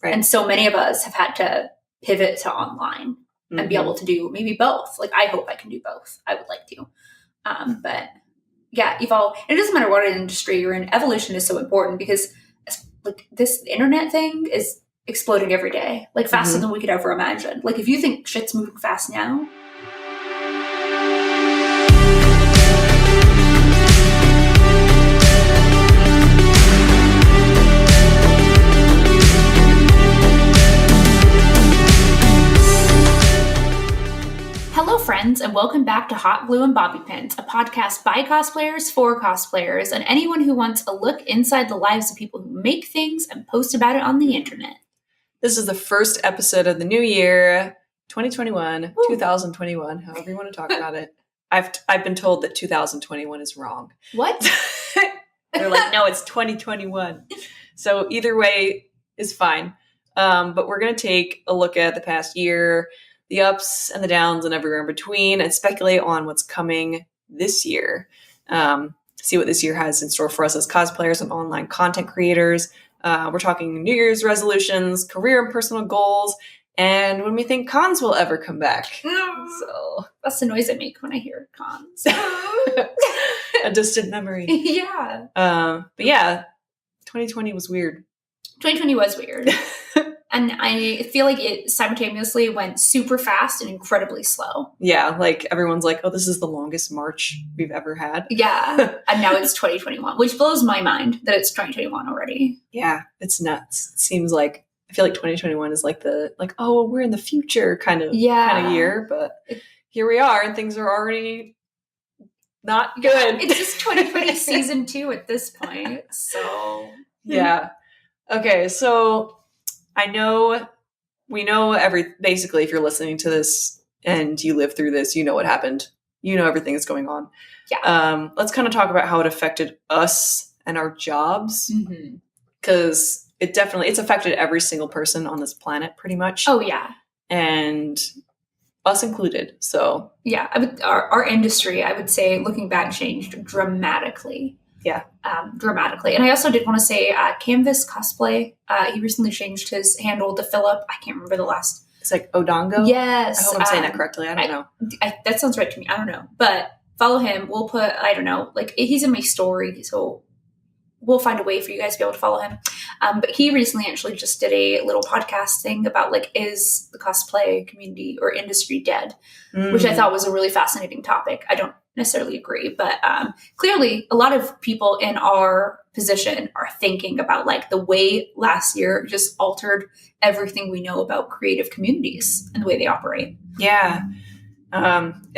Right. And so many of us have had to pivot to online and be able to do maybe both. Like, I hope I can do both. I would like to. But yeah, evolve. And it doesn't matter what industry you're in. Evolution is so important because like this internet thing is exploding every day, like faster than we could ever imagine. Like, if you think shit's moving fast now. Hello, friends, and welcome back to Hot Glue and Bobby Pins, a podcast by cosplayers for cosplayers and anyone who wants a look inside the lives of people who make things and post about it on the internet. This is the first episode of the new year, 2021, 2021, however you want to talk about it. I've been told that 2021 is wrong. What? They're like, no, it's 2021. So either way is fine. But we're going to take a look at the past year, the ups and the downs and everywhere in between, and speculate on what's coming this year. See what this year has in store for us as cosplayers and online content creators. We're talking New Year's resolutions, career and personal goals, and when we think cons will ever come back. So that's the noise I make when I hear cons. A distant memory. Yeah. But yeah, 2020 was weird. 2020 was weird. And I feel like it simultaneously went super fast and incredibly slow. Yeah, like everyone's like, oh, this is the longest March we've ever had. Yeah. And now it's 2021, which blows my mind that it's 2021 already. Yeah, it's nuts. It seems like, I feel like 2021 is like oh, we're in the future kind of year. But here we are and things are already not good. It's just 2020 season 2 at this point. So. Yeah. Okay, so we know basically if you're listening to this and you live through this, you know what happened. You know everything that's going on. Yeah. Let's kind of talk about how it affected us and our jobs. Because it's affected every single person on this planet pretty much. Oh, yeah. And us included. So yeah, our industry, I would say, looking back, changed dramatically. Yeah. Dramatically. And I also did want to say Canvas Cosplay, he recently changed his handle to Philip. I can't remember the last. It's like Odongo? Yes. I hope I'm saying that correctly. I don't know. That sounds right to me. I don't know. But follow him. We'll put, I don't know, like he's in my story. So we'll find a way for you guys to be able to follow him. But he recently actually just did a little podcast thing about like, is the cosplay community or industry dead? Which I thought was a really fascinating topic. I don't necessarily agree, but clearly a lot of people in our position are thinking about like the way last year just altered everything we know about creative communities and the way they operate. Yeah.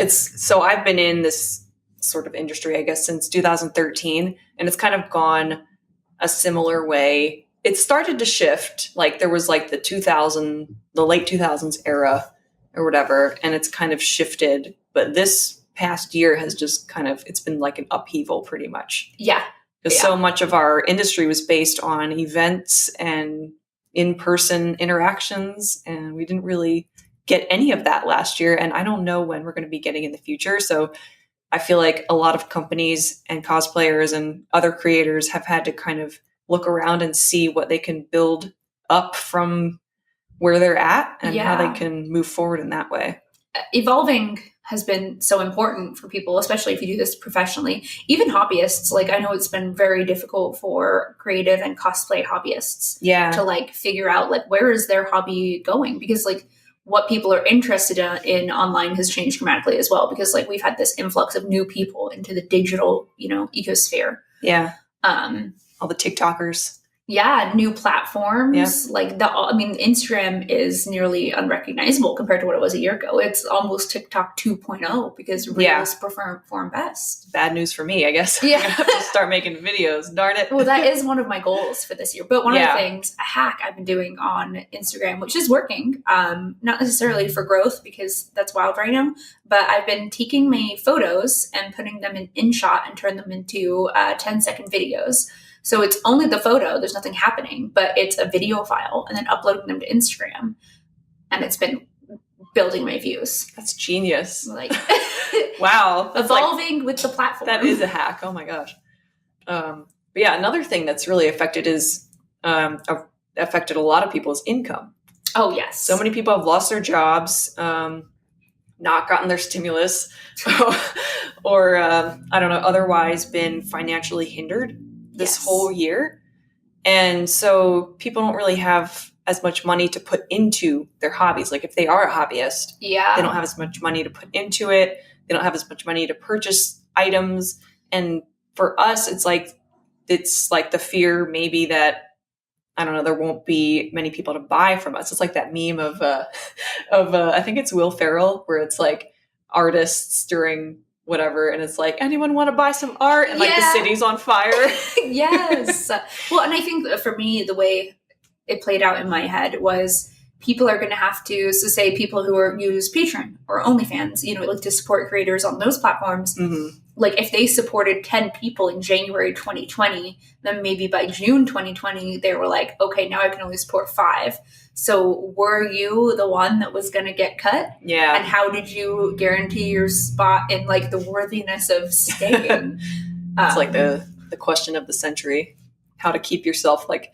So I've been in this sort of industry, I guess, since 2013, and it's kind of gone a similar way. It started to shift. Like there was like the late 2000s era or whatever, and it's kind of shifted. But this past year has just it's been like an upheaval pretty much. Yeah. Because so much of our industry was based on events and in-person interactions, and we didn't really get any of that last year. And I don't know when we're going to be getting in the future. So I feel like a lot of companies and cosplayers and other creators have had to kind of look around and see what they can build up from where they're at and how they can move forward in that way. Evolving has been so important for people, especially if you do this professionally. Even hobbyists, like I know it's been very difficult for creative and cosplay hobbyists to like figure out like where is their hobby going, because like what people are interested in online has changed dramatically as well, because like we've had this influx of new people into the digital, ecosphere. Yeah. All the TikTokers. Yeah, new platforms. Yeah. Like Instagram is nearly unrecognizable compared to what it was a year ago. It's almost TikTok 2.0 because Reels perform best. Bad news for me, I guess. Yeah. I have to start making videos. Darn it. Well, that is one of my goals for this year. But one of the things, a hack I've been doing on Instagram, which is working, not necessarily for growth because that's wild right now, but I've been taking my photos and putting them in InShot and turn them into 10-second videos. So it's only the photo, there's nothing happening, but it's a video file and then uploading them to Instagram. And it's been building my views. That's genius. Like, wow. Evolving with the platform. That is a hack. Oh my gosh. But yeah, another thing that's really affected is a affected a lot of people's income. Oh, yes. So many people have lost their jobs, not gotten their stimulus, or I don't know, otherwise been financially hindered this whole year. And so people don't really have as much money to put into their hobbies. Like if they are a hobbyist, they don't have as much money to put into it. They don't have as much money to purchase items. And for us, it's like the fear maybe that, I don't know, there won't be many people to buy from us. It's like that meme of I think it's Will Ferrell, where it's like artists during whatever, and it's like, anyone want to buy some art? And like the city's on fire. Yes. Well, and I think that for me, the way it played out in my head was people are going to have to, so say people who use Patreon or OnlyFans, like to support creators on those platforms. Mm-hmm. Like if they supported 10 people in January 2020, then maybe by June 2020, they were like, okay, now I can only support 5. So were you the one that was going to get cut? Yeah. And how did you guarantee your spot in like the worthiness of staying? It's like the question of the century, how to keep yourself like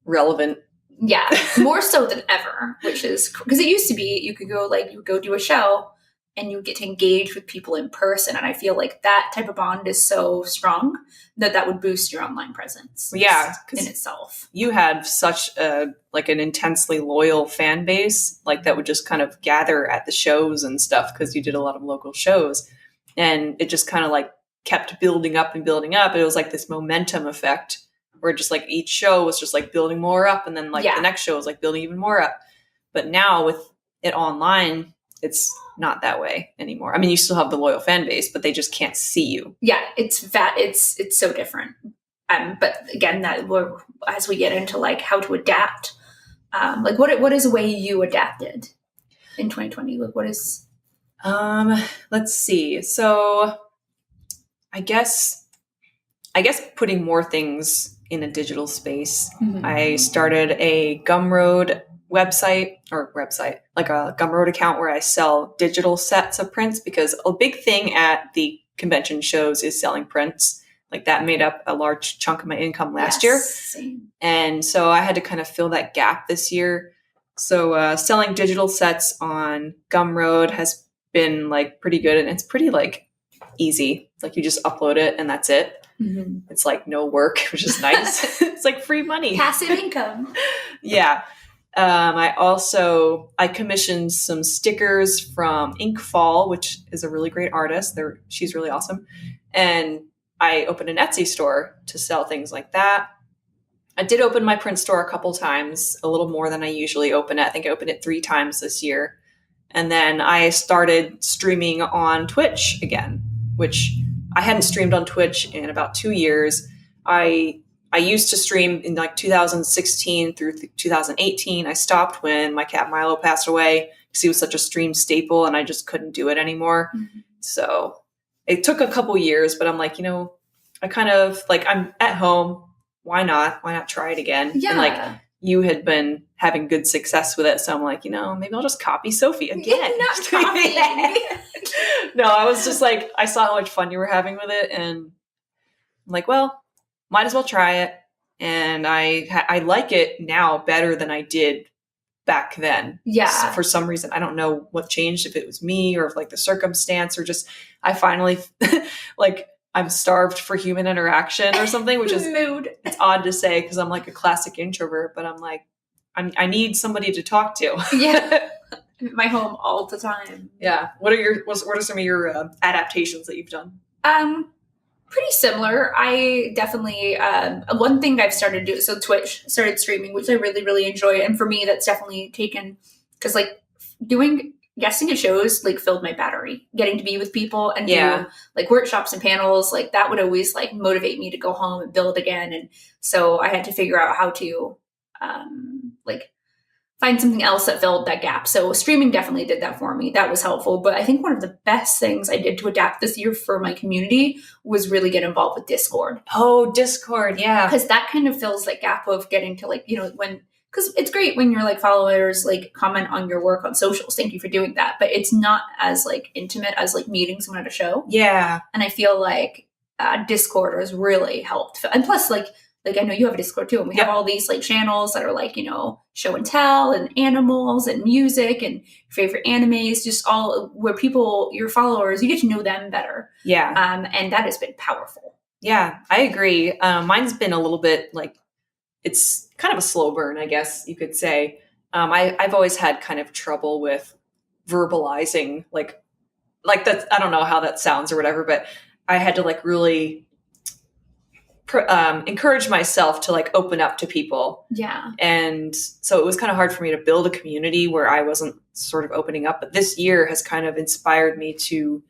relevant. Yeah, more so than ever, which is because it used to be you could go do a show and you get to engage with people in person. And I feel like that type of bond is so strong that would boost your online presence. Yeah. In itself. You had such an intensely loyal fan base, like that would just kind of gather at the shows and stuff because you did a lot of local shows. And it just kind of like kept building up and building up. It was like this momentum effect where just like each show was just like building more up. And then like the next show was like building even more up. But now with it online, it's not that way anymore. I mean, you still have the loyal fan base, but they just can't see you. Yeah, it's so different. But again, as we get into like how to adapt, like what is a way you adapted in 2020? Like what is? Let's see. So I guess putting more things in a digital space. Mm-hmm. I started a Gumroad website, like a Gumroad account where I sell digital sets of prints, because a big thing at the convention shows is selling prints. Like that made up a large chunk of my income last year. Same. And so I had to kind of fill that gap this year. So selling digital sets on Gumroad has been like pretty good, and it's pretty like easy. Like you just upload it and that's it. Mm-hmm. It's like no work, which is nice. It's like free money. Passive income. Yeah. I commissioned some stickers from Inkfall, which is a really great artist. She's really awesome. And I opened an Etsy store to sell things like that. I did open my print store a couple times, a little more than I usually open it. I think I opened it 3 times this year. And then I started streaming on Twitch again, which I hadn't streamed on Twitch in about 2 years. I used to stream in like 2016 through 2018. I stopped when my cat Milo passed away because he was such a stream staple and I just couldn't do it anymore. Mm-hmm. So it took a couple years, but I'm like, I kind of like, I'm at home. Why not? Why not try it again? Yeah. And like you had been having good success with it. So I'm like, maybe I'll just copy Sophie again. Not copying. No, I was just like, I saw how much fun you were having with it. And I'm like, well, might as well try it. And I like it now better than I did back then. Yeah. So for some reason, I don't know what changed, if it was me or if like the circumstance or just, I finally like I'm starved for human interaction or something, which is mood. It's odd to say because I'm like a classic introvert, but I'm like, I need somebody to talk to. Yeah. My home all the time. Yeah. What are some of your adaptations that you've done? Pretty similar. I definitely, one thing I've started to do, so Twitch started streaming, which I really, really enjoy. And for me, that's definitely taken, because like guesting at shows like filled my battery. Getting to be with people and do like workshops and panels, like that would always like motivate me to go home and build again. And so I had to figure out how to like find something else that filled that gap. So streaming definitely did that for me. That was helpful. But I think one of the best things I did to adapt this year for my community was really get involved with Discord. Oh, Discord. Yeah. Because that kind of fills that gap of getting to like, because it's great when your like followers like comment on your work on socials. Thank you for doing that. But it's not as like intimate as like meeting someone at a show. Yeah. And I feel like Discord has really helped. And plus like like, I know you have a Discord too, and we Yep. have all these like channels that are like, you know, show and tell and animals and music and favorite animes, just all where people, your followers, you get to know them better. Yeah. And that has been powerful. Yeah, I agree. Mine's been a little bit like, it's kind of a slow burn, I guess you could say. I've always had kind of trouble with verbalizing, like that. I don't know how that sounds or whatever, but I had to like really encourage myself to like open up to people. Yeah. And so it was kind of hard for me to build a community where I wasn't sort of opening up. But this year has kind of inspired me to,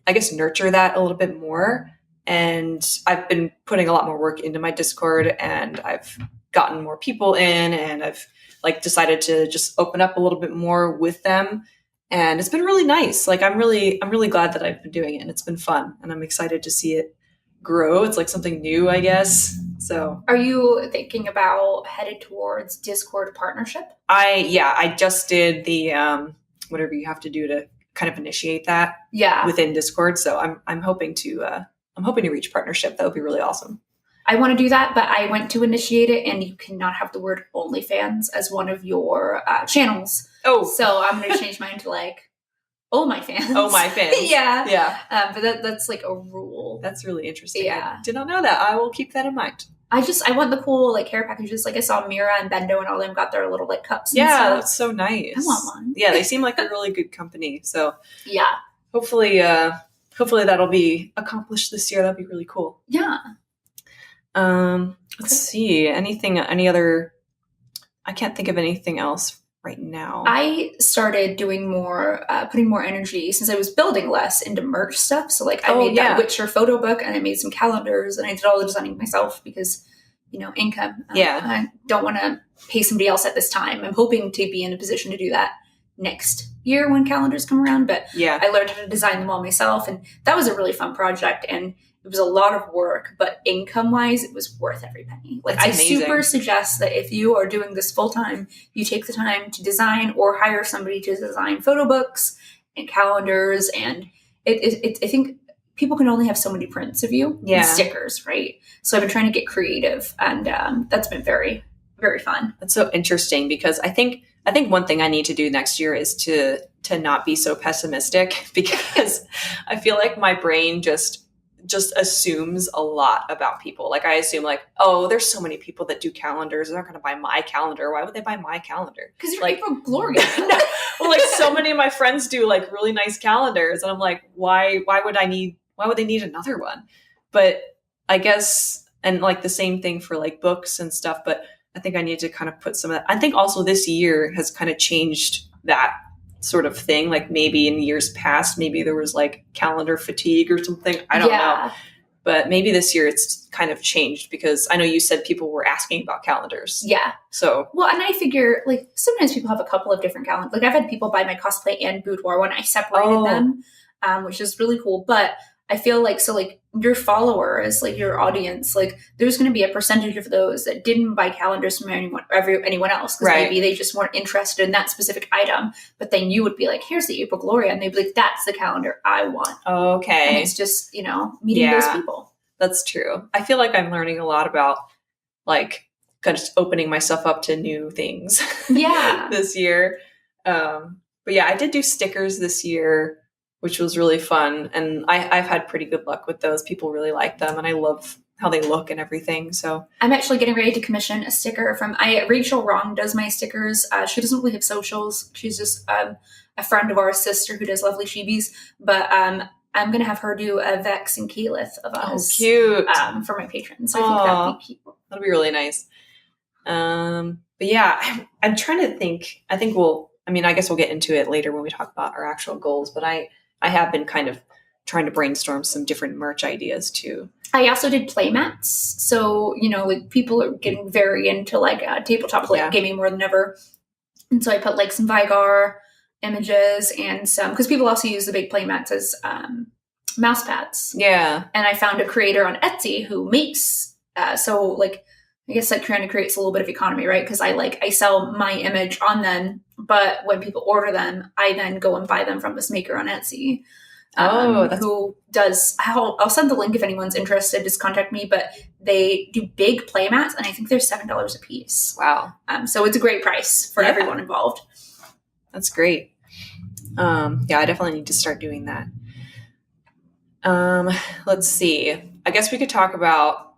I guess, nurture that a little bit more. And I've been putting a lot more work into my Discord, and I've gotten more people in, and I've like decided to just open up a little bit more with them. And it's been really nice. Like I'm really glad that I've been doing it, and it's been fun, and I'm excited to see it grow. It's like something new, I guess. So are you thinking about headed towards Discord partnership? I just did the whatever you have to do to kind of initiate that within Discord. So I'm hoping to reach partnership. That would be really awesome. I want to do that, but I went to initiate it, and you cannot have the word OnlyFans as one of your channels. Oh, so I'm going to change mine to like Oh My Fans. Oh My Fans. Yeah. But that's like a rule. That's really interesting. Yeah. I did not know that. I will keep that in mind. I want the cool like hair packages. Like I saw Mira and Bendo and all them got their little like cups. And stuff. That's so nice. I want one. Yeah, they seem like a really good company. So yeah, hopefully that'll be accomplished this year. That'd be really cool. Yeah. Let's see. Any other? I can't think of anything else right now. I started doing more, putting more energy since I was building less into merch stuff. So like I made that Witcher photo book, and I made some calendars, and I did all the designing myself because, you know, income. I don't want to pay somebody else at this time. I'm hoping to be in a position to do that next year when calendars come around. But I learned how to design them all myself, and that was a really fun project. And it was a lot of work, but income-wise, it was worth every penny. Like, I super suggest that if you are doing this full-time, you take the time to design or hire somebody to design photo books and calendars. And I think people can only have so many prints of you and stickers, right? So I've been trying to get creative, and that's been very, very fun. That's so interesting because I think one thing I need to do next year is to not be so pessimistic, because I feel like my brain just assumes a lot about people. Like I assume like, oh, there's so many people that do calendars. They're not going to buy my calendar. Why would they buy my calendar? Because you're like April Gloria. Well, like so many of my friends do like really nice calendars, and I'm like, why would they need another one? But I guess, and like the same thing for like books and stuff. But I think I need to kind of put some of that. I think also this year has kind of changed that sort of thing. Like maybe in years past, maybe there was like calendar fatigue or something. I don't know. But maybe this year it's kind of changed, because I know you said people were asking about calendars. Yeah. So. Well, and I figure like sometimes people have a couple of different calendars. Like I've had people buy my Cosplay and Boudoir one. I separated them, which is really cool. But I feel like, so like your followers, like your audience, like there's going to be a percentage of those that didn't buy calendars from anyone else. Because maybe they just weren't interested in that specific item. But then you would be like, here's the April Gloria. And they'd be like, that's the calendar I want. Okay. And it's just, you know, meeting those people. That's true. I feel like I'm learning a lot about like kind of opening myself up to new things. This year. But yeah, I did do stickers this year, which was really fun. And I've had pretty good luck with those. People really like them, and I love how they look and everything. So I'm actually getting ready to commission a sticker from Rachel Wrong does my stickers. She doesn't really have socials. She's just a friend of our sister who does Lovely Shibis. But I'm going to have her do a Vex and Keyleth of us. Oh, cute. For my patrons. So I think that'd be cute. That'll be really nice. But yeah, I'm trying to think. I guess we'll get into it later when we talk about our actual goals. But I have been kind of trying to brainstorm some different merch ideas too. I also did playmats. So, you know, like people are getting very into like tabletop gaming more than ever. And so I put like some Vigar images and some, because people also use the big playmats as mouse pads. Yeah. And I found a creator on Etsy who makes, so like, I guess that kind of creates a little bit of economy, right? Because I sell my image on them, but when people order them, I then go and buy them from this maker on Etsy. who does, I'll send the link if anyone's interested, just contact me, but they do big play mats, and I think they're $7 a piece. Wow. So it's a great price for everyone involved. That's great. I definitely need to start doing that. Let's see. I guess we could talk about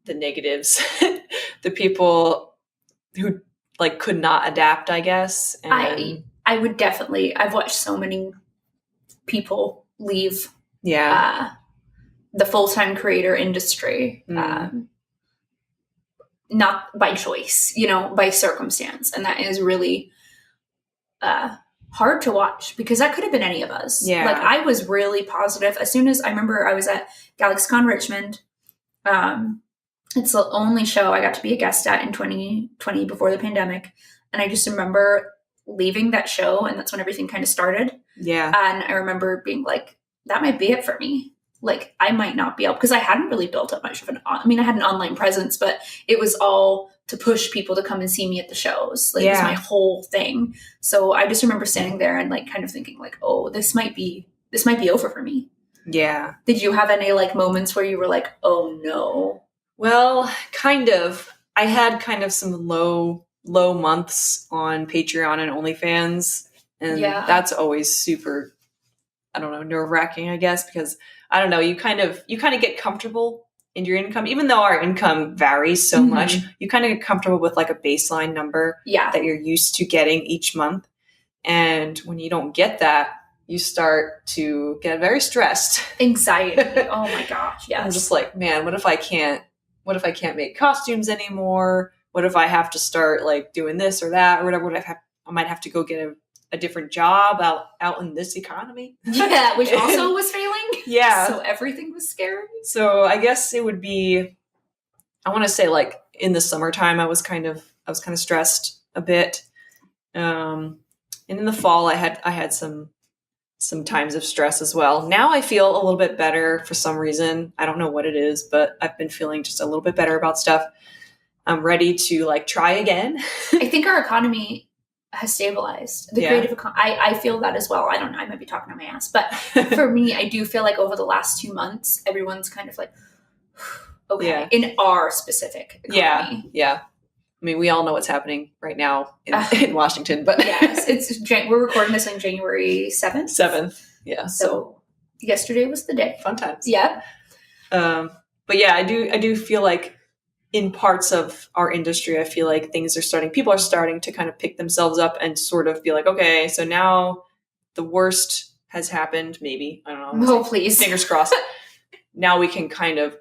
the negatives, the people who like could not adapt, I guess. And I would definitely, I've watched so many people leave yeah. The full-time creator industry, not by choice, by circumstance. And that is really hard to watch, because that could have been any of us. Yeah. Like, I was really positive. As soon as I remember I was at GalaxyCon Richmond, it's the only show I got to be a guest at in 2020 before the pandemic. And I just remember leaving that show, and that's when everything kind of started. Yeah. And I remember being like, that might be it for me. Like, I might not be able, because I hadn't really built up much of I had an online presence, but it was all to push people to come and see me at the shows. Like, it was my whole thing. So I just remember standing there and like kind of thinking like, oh, this might be over for me. Yeah. Did you have any like moments where you were like, oh no? Well, kind of. I had kind of some low months on Patreon and OnlyFans. And that's always super, I don't know, nerve-wracking, I guess, because I don't know, you kind of get comfortable in your income, even though our income varies so much, you kind of get comfortable with like a baseline number that you're used to getting each month. And when you don't get that, you start to get very stressed. Anxiety. Oh my gosh. Yes. I'm just like, man, what if I can't make costumes anymore? What if I have to start like doing this or that or whatever? I might have to go get a different job out in this economy. Yeah, which also was failing. Yeah. So everything was scary. So I guess it would be, I want to say like in the summertime, I was kind of stressed a bit. And in the fall I had some times of stress as well. Now I feel a little bit better for some reason. I don't know what it is, but I've been feeling just a little bit better about stuff. I'm ready to like try again. I think our economy has stabilized. The creative I feel that as well. I don't know, I might be talking to my ass, but for me, I do feel like over the last 2 months, everyone's kind of like, okay, in our specific economy. Yeah. I mean, we all know what's happening right now in Washington, but yes, we're recording this on January 7th. 7th. Yeah. So yesterday was the day. Fun times. Yeah. But yeah, I do feel like in parts of our industry, I feel like people are starting to kind of pick themselves up and sort of be like, okay, so now the worst has happened, maybe. I don't know. Oh, please. Fingers crossed. Now we can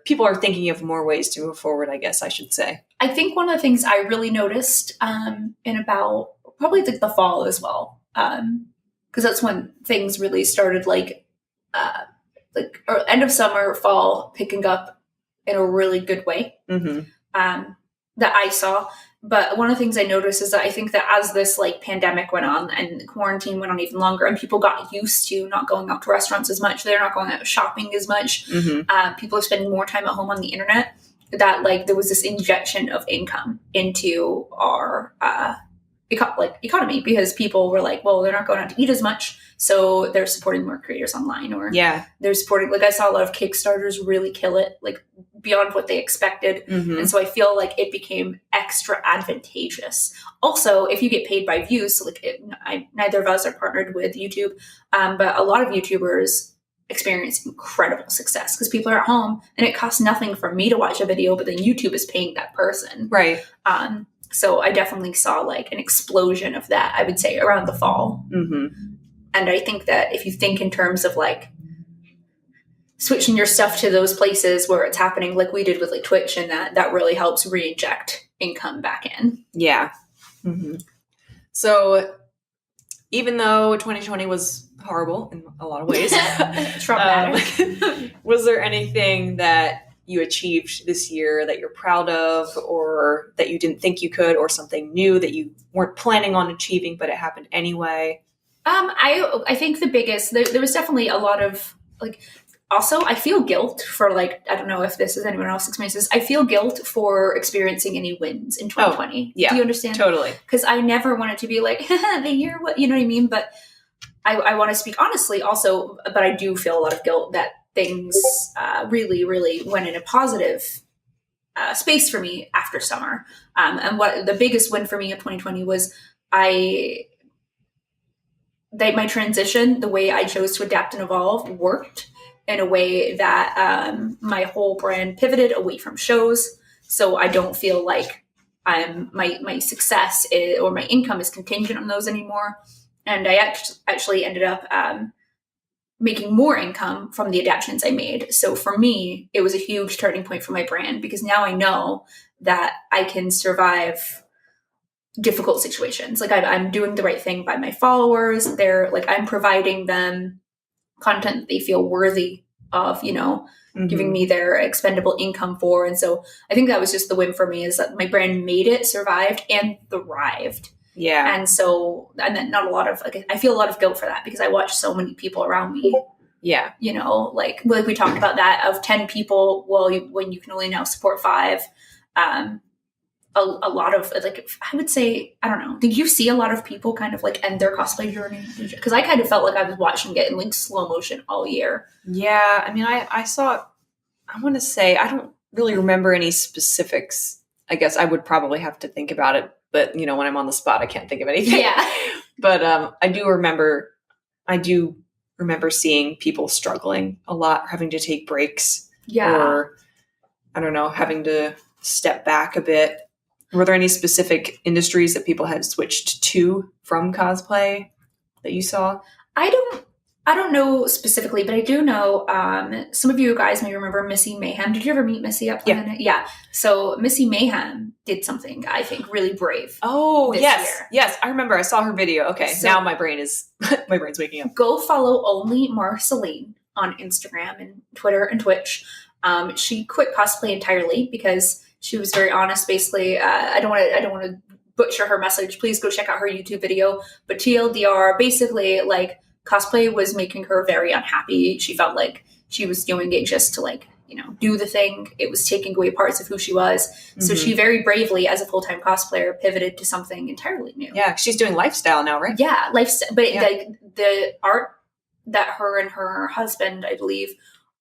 people are thinking of more ways to move forward, I guess I should say. I think one of the things I really noticed in about probably the fall as well, because that's when things really started like or end of summer, fall, picking up in a really good way. Mm-hmm. That I saw. But one of the things I noticed is that I think that as this like pandemic went on and quarantine went on even longer and people got used to not going out to restaurants as much, they're not going out shopping as much, people are spending more time at home on the internet, that like there was this injection of income into our economy, because people were like, well, they're not going out to eat as much, so they're supporting more creators online, or they're supporting, like I saw a lot of Kickstarters really kill it, like beyond what they expected. And so I feel like it became extra advantageous. Also, if you get paid by views, so like neither of us are partnered with YouTube, but a lot of YouTubers experience incredible success because people are at home and it costs nothing for me to watch a video, but then YouTube is paying that person. Right. So I definitely saw like an explosion of that, I would say, around the fall. And I think that if you think in terms of like switching your stuff to those places where it's happening, like we did with like Twitch, and that really helps re-inject income back in. Yeah. So even though 2020 was horrible in a lot of ways, traumatic, was there anything that you achieved this year that you're proud of, or that you didn't think you could, or something new that you weren't planning on achieving but it happened anyway? I think the biggest, there was definitely a lot of like, also I feel guilt for like, I don't know if this is anyone else's experiences, I feel guilt for experiencing any wins in 2020. Yeah, do you understand? Totally. Because I never wanted to be like the year, what, you know what I mean? But I want to speak honestly also, but I do feel a lot of guilt that things really, really went in a positive space for me after summer. And what the biggest win for me in 2020 was my transition, the way I chose to adapt and evolve worked in a way that my whole brand pivoted away from shows. So I don't feel like my success or my income is contingent on those anymore. And I actually ended up making more income from the adaptations I made. So for me, it was a huge turning point for my brand because now I know that I can survive difficult situations. Like I'm doing the right thing by my followers. They're like, I'm providing them content that they feel worthy of, giving me their expendable income for. And so I think that was just the win for me, is that my brand made it, survived, and thrived. Yeah. And so, and then not a lot of, like, I feel a lot of guilt for that because I watch so many people around me. Yeah. Like we talked about that, of 10 people, well, when you can only now support 5, a lot of, like, I would say, I don't know, did you see a lot of people kind of like end their cosplay journey? Because I kind of felt like I was watching it in like slow motion all year. Yeah. I mean, I saw, I want to say, I don't really remember any specifics. I guess I would probably have to think about it. But, when I'm on the spot, I can't think of anything. Yeah. But I do remember seeing people struggling a lot, having to take breaks. Yeah. Or, I don't know, having to step back a bit. Were there any specific industries that people had switched to from cosplay that you saw? I don't know specifically, but I do know some of you guys may remember Missy Mayhem. Did you ever meet Missy up Yeah. Yeah. So Missy Mayhem did something, I think, really brave. Oh, this yes. year. Yes, I remember. I saw her video. Okay, So- now my brain's waking up. Go follow only Marceline on Instagram and Twitter and Twitch. She quit cosplay entirely because she was very honest. Basically, I don't want to butcher her message. Please go check out her YouTube video. But TLDR, basically, like, cosplay was making her very unhappy. She felt like she was doing it just to, like, do the thing. It was taking away parts of who she was. Mm-hmm. So she very bravely, as a full-time cosplayer, pivoted to something entirely new. Yeah, she's doing lifestyle now, right? Yeah, lifestyle. But like the art that her and her husband, I believe,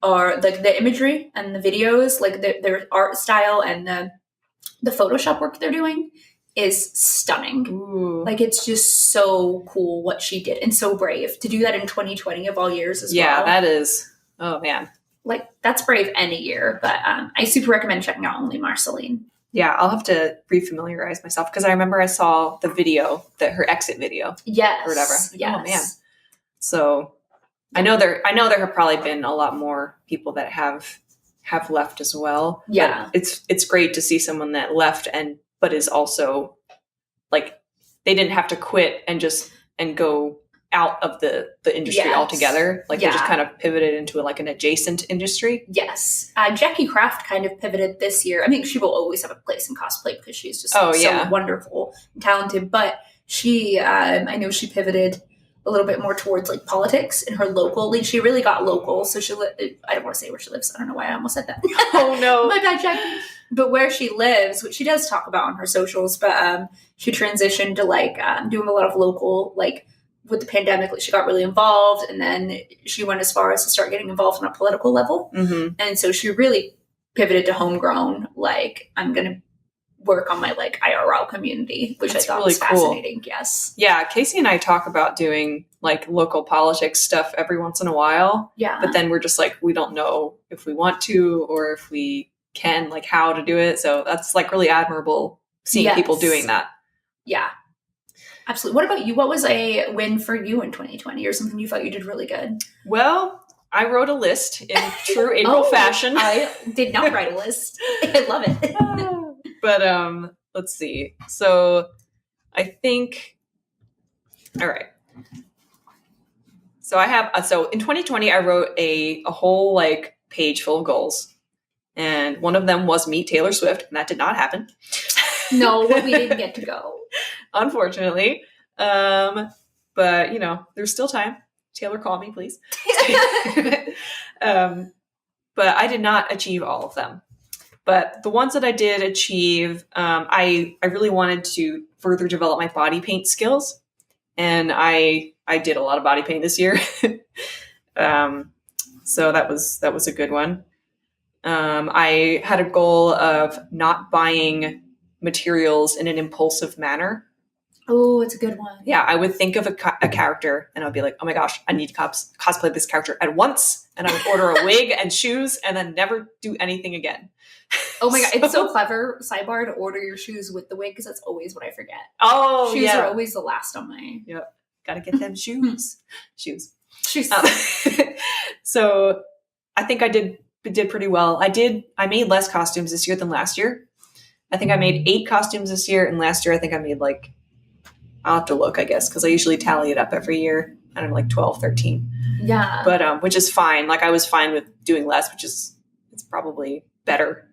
are, like, the imagery and the videos, like their art style and the Photoshop work they're doing is stunning. Ooh. Like, it's just so cool what she did, and so brave to do that in 2020 of all years as well. Yeah, that is. Oh man. Like, that's brave any year, but I super recommend checking out only Marceline. Yeah, I'll have to refamiliarize myself because I remember I saw the video, her exit video. Yes. Or whatever. Yes. Oh man. So I know there have probably been a lot more people that have left as well. Yeah. But it's great to see someone that left but is also, like, they didn't have to quit and go out of the industry altogether. Like, they just kind of pivoted into an adjacent industry. Yes. Jackie Kraft kind of pivoted this year. I mean, she will always have a place in cosplay because she's just so wonderful and talented. But she, I know she pivoted a little bit more towards, like, politics in her local. Like, she really got local. So I don't want to say where she lives. I don't know why I almost said that. Oh no. My bad, Jackie. But where she lives, which she does talk about on her socials, but she transitioned to, like, doing a lot of local, like, with the pandemic, like, she got really involved, and then she went as far as to start getting involved on a political level. Mm-hmm. And so she really pivoted to homegrown, like, I'm going to work on my, like, IRL community, which I thought was fascinating. Yes. Yeah. Casey and I talk about doing, like, local politics stuff every once in a while. Yeah. But then we're just like, we don't know if we want to or if we can, like, how to do it. So that's, like, really admirable seeing people doing that. Yeah. Absolutely. What about you? What was a win for you in 2020, or something you thought you did really good? Well, I wrote a list in true April fashion. I did not write a list. I love it. But let's see. So I think, all right. So I have, so in 2020, I wrote a whole, like, page full of goals. And one of them was meet Taylor Swift, and that did not happen. No, we didn't get to go. Unfortunately. But, there's still time. Taylor, call me, please. But I did not achieve all of them. But the ones that I did achieve, I really wanted to further develop my body paint skills. and I did a lot of body paint this year. So that was a good one. I had a goal of not buying materials in an impulsive manner. Oh, it's a good one. Yeah, I would think of a character and I would be like, oh my gosh, I need to cosplay this character at once. And I would order a wig and shoes and then never do anything again. Oh my God, it's so clever, sidebar, to order your shoes with the wig, because that's always what I forget. Oh, shoes are always the last on my... Yep. Gotta get them shoes. Shoes. Shoes. So I think I did pretty well. I made less costumes this year than last year. I think I made 8 costumes this year, and last year I think I made like, I'll have to look, I guess, because I usually tally it up every year. I don't know, like 12, 13. Yeah. But which is fine. Like I was fine with doing less, it's probably better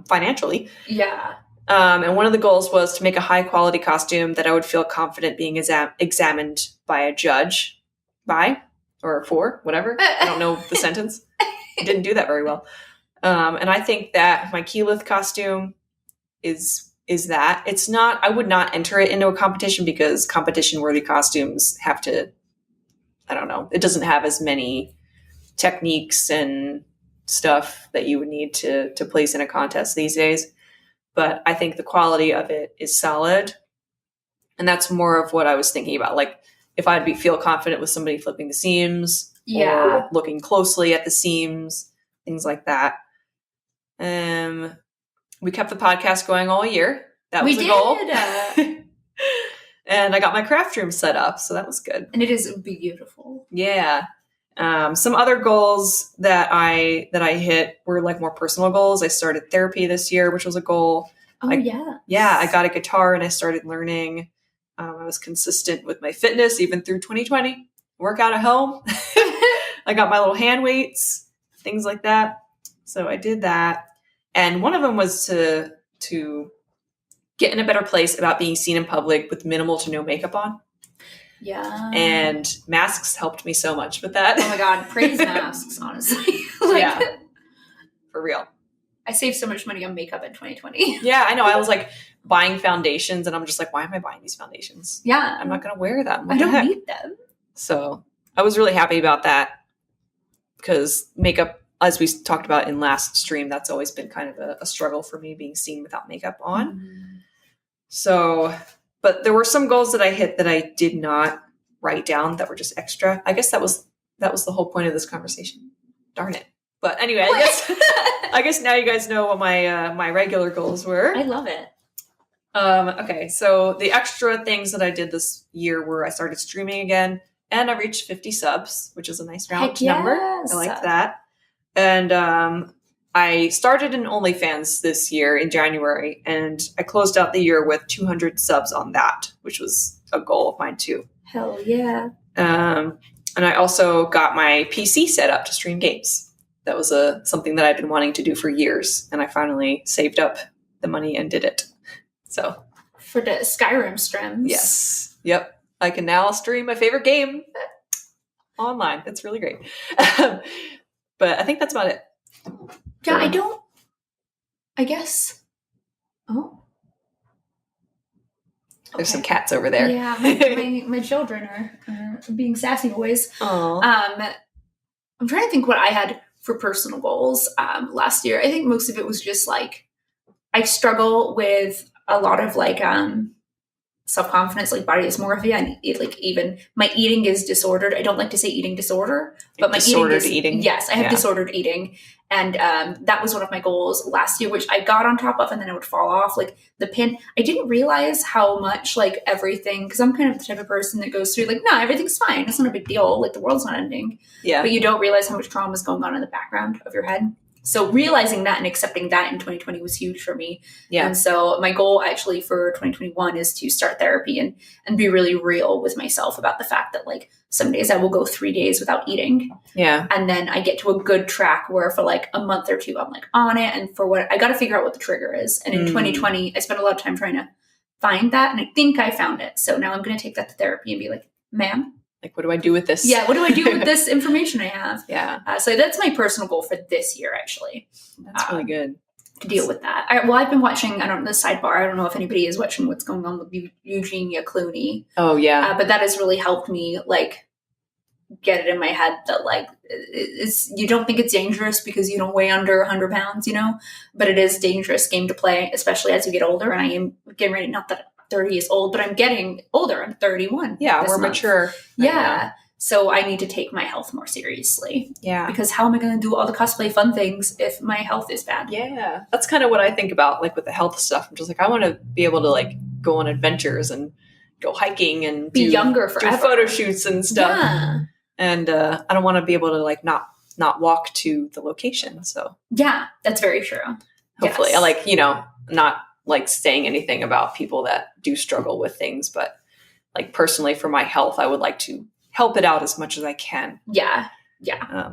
financially. Yeah. And one of the goals was to make a high quality costume that I would feel confident being examined by a judge or for, whatever. I don't know the sentence. I didn't do that very well. And I think that my Keyleth costume is that. It's not, I would not enter it into a competition because competition worthy costumes have to, I don't know, it doesn't have as many techniques and stuff that you would need to place in a contest these days. But I think the quality of it is solid. And that's more of what I was thinking about. Like if I'd feel confident with somebody flipping the seams or looking closely at the seams, things like that. We kept the podcast going all year. That was a goal. And I got my craft room set up, so that was good. And it is beautiful. Yeah. Some other goals that I hit were like more personal goals. I started therapy this year, which was a goal. Yeah, I got a guitar and I started learning. I was consistent with my fitness even through 2020. Work out at home. I got my little hand weights, things like that. So I did that. And one of them was to get in a better place about being seen in public with minimal to no makeup on. Yeah. And masks helped me so much with that. Oh my God, praise masks, honestly. Yeah. For real. I saved so much money on makeup in 2020. Yeah, I know. I was like buying foundations and I'm just like, why am I buying these foundations? Yeah. I'm not going to wear them. I don't need them. So I was really happy about that because makeup, as we talked about in last stream, that's always been kind of a struggle for me, being seen without makeup on. Mm-hmm. So, but there were some goals that I hit that I did not write down that were just extra. I guess that was the whole point of this conversation. Darn it. But anyway, I guess now you guys know what my regular goals were. I love it. Okay, so the extra things that I did this year were I started streaming again, and I reached 50 subs, which is a nice round number. I liked that. And I started an OnlyFans this year in January, and I closed out the year with 200 subs on that, which was a goal of mine too. Hell yeah. And I also got my PC set up to stream games. That was something that I've been wanting to do for years, and I finally saved up the money and did it. So for the Skyrim streams. Yes. Yep. I can now stream my favorite game online. It's really great. But I think that's about it. Yeah, I guess. Oh. There's some cats over there. Yeah, my children are being sassy boys. Aww. I'm trying to think what I had for personal goals last year. I think most of it was just like I struggle with a lot of like self-confidence, like body dysmorphia, and even my eating is disordered. I don't like to say eating disorder, but my eating. Yes, I have disordered eating. And that was one of my goals last year, which I got on top of, and then I would fall off. Like the pin, I didn't realize how much like everything, because I'm kind of the type of person that goes through like, no, everything's fine. It's not a big deal. Like the world's not ending. Yeah. But you don't realize how much trauma is going on in the background of your head. So realizing that and accepting that in 2020 was huge for me. Yeah. And so my goal actually for 2021 is to start therapy and be really real with myself about the fact that like some days I will go 3 days without eating. Yeah. And then I get to a good track where for like a month or two, I'm like on it. And for what I got to figure out what the trigger is. And in 2020, I spent a lot of time trying to find that. And I think I found it. So now I'm going to take that to therapy and be like, ma'am, like, what do I do with this? Yeah, what do I do with this information I have? Yeah. So that's my personal goal for this year, actually. That's really good. to deal with that. I've been watching, I don't know, the sidebar. I don't know if anybody is watching what's going on with Eugenia Clooney. Oh, yeah. But that has really helped me, like, get it in my head that, like, you don't think it's dangerous because you don't weigh under 100 pounds, but it is a dangerous game to play, especially as you get older. And I am getting ready, not that 30 is old, but I'm getting older. I'm 31. Yeah, we're mature. Yeah. So I need to take my health more seriously. Yeah. Because how am I going to do all the cosplay fun things if my health is bad? Yeah. That's kind of what I think about, like, with the health stuff. I'm just like, I want to be able to, like, go on adventures and go hiking and be younger forever. Do photo shoots and stuff. Yeah. And I don't want to be able to, like, not walk to the location. So yeah, that's very true. Hopefully. Yes. I like, not like saying anything about people that do struggle with things, but like personally for my health, I would like to help it out as much as I can. Yeah. Yeah.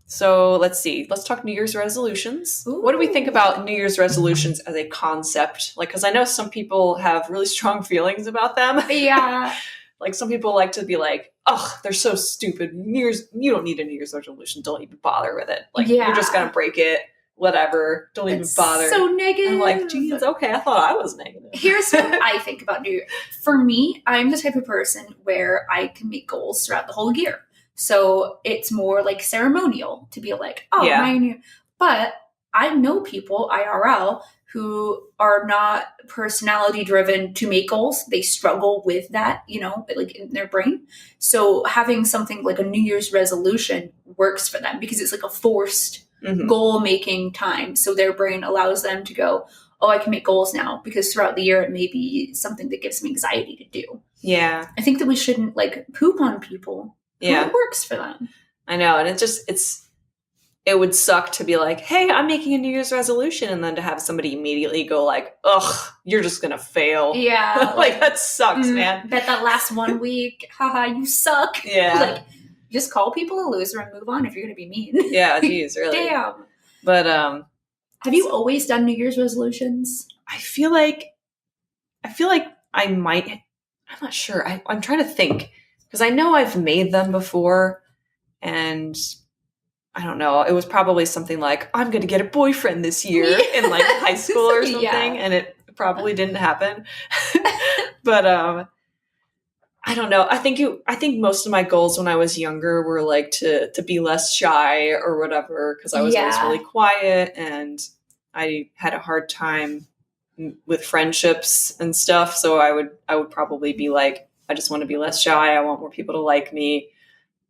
So let's see. Let's talk New Year's resolutions. Ooh. What do we think about New Year's resolutions as a concept? Like, because I know some people have really strong feelings about them. Yeah. Like, some people like to be like, oh, they're so stupid. You don't need a New Year's resolution. Don't even bother with it. Like, you're just going to break it. Whatever. Don't even bother. So negative. I'm like, geez, okay. I thought I was negative. Here's what I think about New Year. For me, I'm the type of person where I can make goals throughout the whole year. So it's more like ceremonial to be like, my New Year. But I know people, IRL, who are not personality driven to make goals. They struggle with that, like in their brain. So having something like a New Year's resolution works for them because it's like a forced goal making time. So their brain allows them to go, I can make goals now, because throughout the year it may be something that gives me anxiety to do. Yeah. I think that we shouldn't like poop on people. Yeah. It works for them. I know. And it would suck to be like, hey, I'm making a New Year's resolution. And then to have somebody immediately go like, ugh, you're just going to fail. Yeah. Like that sucks, man. Bet that last 1 week, haha, you suck. Yeah. Like, just call people a loser and move on if you're going to be mean. Yeah, geez, really. Damn. But have you always done New Year's resolutions? I feel like I might. I'm not sure. I'm trying to think, because I know I've made them before, and I don't know. It was probably something like, I'm going to get a boyfriend this year in like high school or something, and it probably didn't happen. But I don't know. I think most of my goals when I was younger were like to be less shy or whatever, because I was always really quiet and I had a hard time with friendships and stuff. So I would probably be like, I just want to be less shy. I want more people to like me.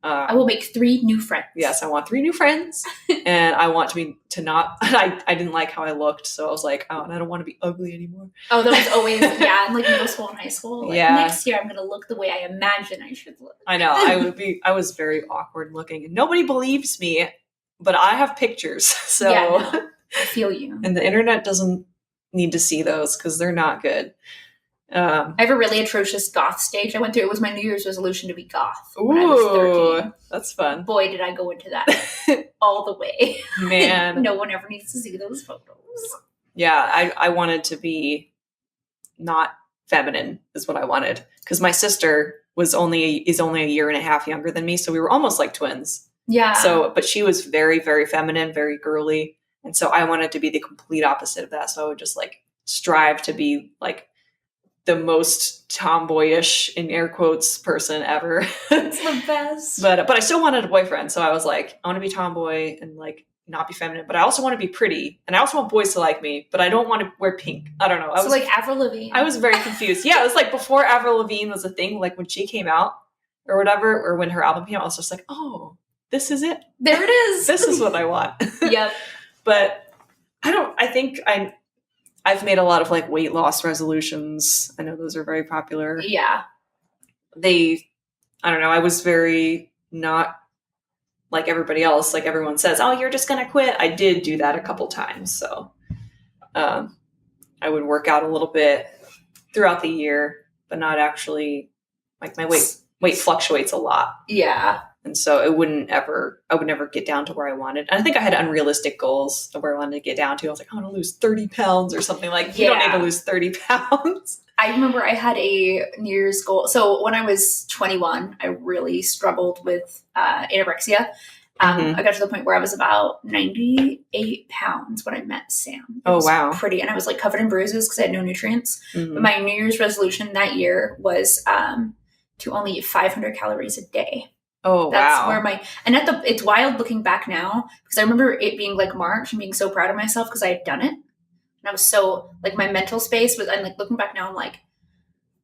I will make 3 new friends. Yes, I want 3 new friends, and I want to not. I didn't like how I looked, so I was like, I don't want to be ugly anymore. Oh, that was always in like middle school and high school. Like, yeah. Next year I'm going to look the way I imagine I should look. I know. I was very awkward looking, and nobody believes me, but I have pictures, so I feel you. And the internet doesn't need to see those because they're not good. I have a really atrocious goth stage I went through. It was my New Year's resolution to be goth when I was 13. That's fun. Boy, did I go into that all the way. Man. No one ever needs to see those photos. Yeah, I wanted to be not feminine is what I wanted. Because my sister is only a year and a half younger than me, so we were almost like twins. Yeah. So, but she was very, very feminine, very girly. And so I wanted to be the complete opposite of that. So I would just like strive to be like the most tomboyish, in air quotes, person ever. It's the best. But I still wanted a boyfriend. So I was like, I want to be tomboy and like not be feminine, but I also want to be pretty. And I also want boys to like me, but I don't want to wear pink. I don't know. I was like Avril Lavigne. I was very confused. Yeah, it was like before Avril Lavigne was a thing, like when she came out or whatever, or when her album came out, I was just like, oh, this is it. There it is. This is what I want. Yep. But I think I've made a lot of like weight loss resolutions. I know those are very popular. Yeah. I don't know. I was very not like everybody else. Like everyone says, oh, you're just going to quit. I did do that a couple times. So I would work out a little bit throughout the year, but not actually like my weight fluctuates a lot. Yeah. And so I would never get down to where I wanted. And I think I had unrealistic goals of where I wanted to get down to. I was like, I want to lose 30 pounds or something. Like, you don't need to lose 30 pounds. I remember I had a New Year's goal. So when I was 21, I really struggled with anorexia. I got to the point where I was about 98 pounds when I met Sam. It was pretty. And I was like covered in bruises because I had no nutrients. Mm-hmm. But my New Year's resolution that year was to only eat 500 calories a day. Oh, that's where it's wild looking back now because I remember it being like March and being so proud of myself because I had done it. And I was so like my mental space was, I'm like looking back now, I'm like,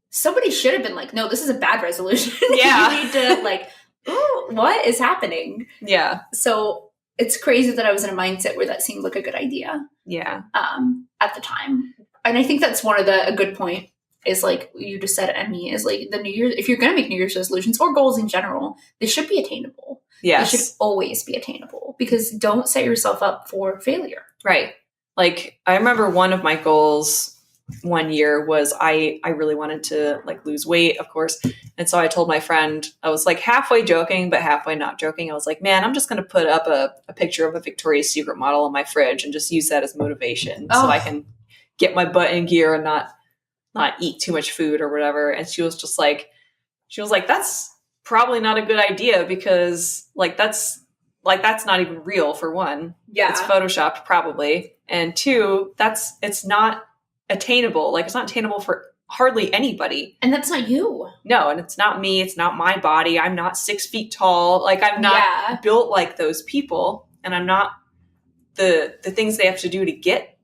somebody should have been like, no, this is a bad resolution. Yeah. You need to like, ooh, what is happening? Yeah. So it's crazy that I was in a mindset where that seemed like a good idea. Yeah. At the time. And I think that's one of a good point is like you just said, Emmy, is like the New Year's, if you're going to make New Year's resolutions or goals in general, they should be attainable. Yes. They should always be attainable because don't set yourself up for failure. Right. Like I remember one of my goals one year was I really wanted to like lose weight, of course. And so I told my friend, I was like halfway joking, but halfway not joking. I was like, man, I'm just going to put up a picture of a Victoria's Secret model on my fridge and just use that as motivation so I can get my butt in gear and not eat too much food or whatever. And she was like, that's probably not a good idea because that's not even real for one. Yeah. It's Photoshopped probably. And two, it's not attainable. Like it's not attainable for hardly anybody. And that's not you. No, and it's not me. It's not my body. I'm not 6 feet tall. Like I'm not built like those people. And I'm not the things they have to do to get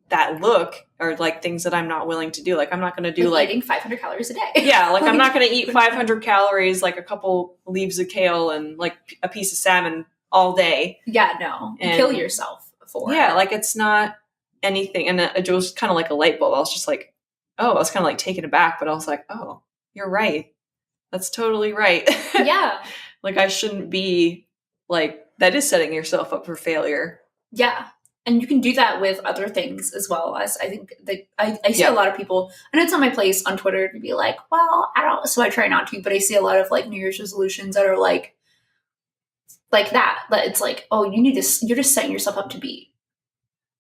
that look are like things that I'm not willing to do. Like I'm not going to do like eating 500 calories a day. Yeah. Like I'm not going to eat 500 calories, like a couple leaves of kale and like a piece of salmon all day. Yeah, no. And kill yourself for it. Yeah, like it's not anything. And it was kind of like a light bulb. I was just like, I was kind of like taken aback, but I was like, oh, you're right. That's totally right. Yeah. Like I shouldn't be like, that is setting yourself up for failure. Yeah. And you can do that with other things as well. As I think that I see a lot of people, and it's on my place on Twitter to be like, well, I don't, so I try not to, but I see a lot of like New Year's resolutions that are like that it's like, oh, you're just setting yourself up to be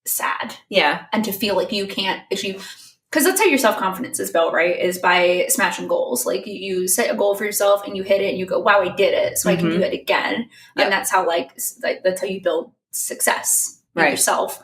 sad. Yeah. And to feel like you can't achieve, because that's how your self-confidence is built, right? Is by smashing goals. Like you set a goal for yourself and you hit it and you go, wow, I did it. So I can do it again. Yep. And that's how that's how you build success in yourself.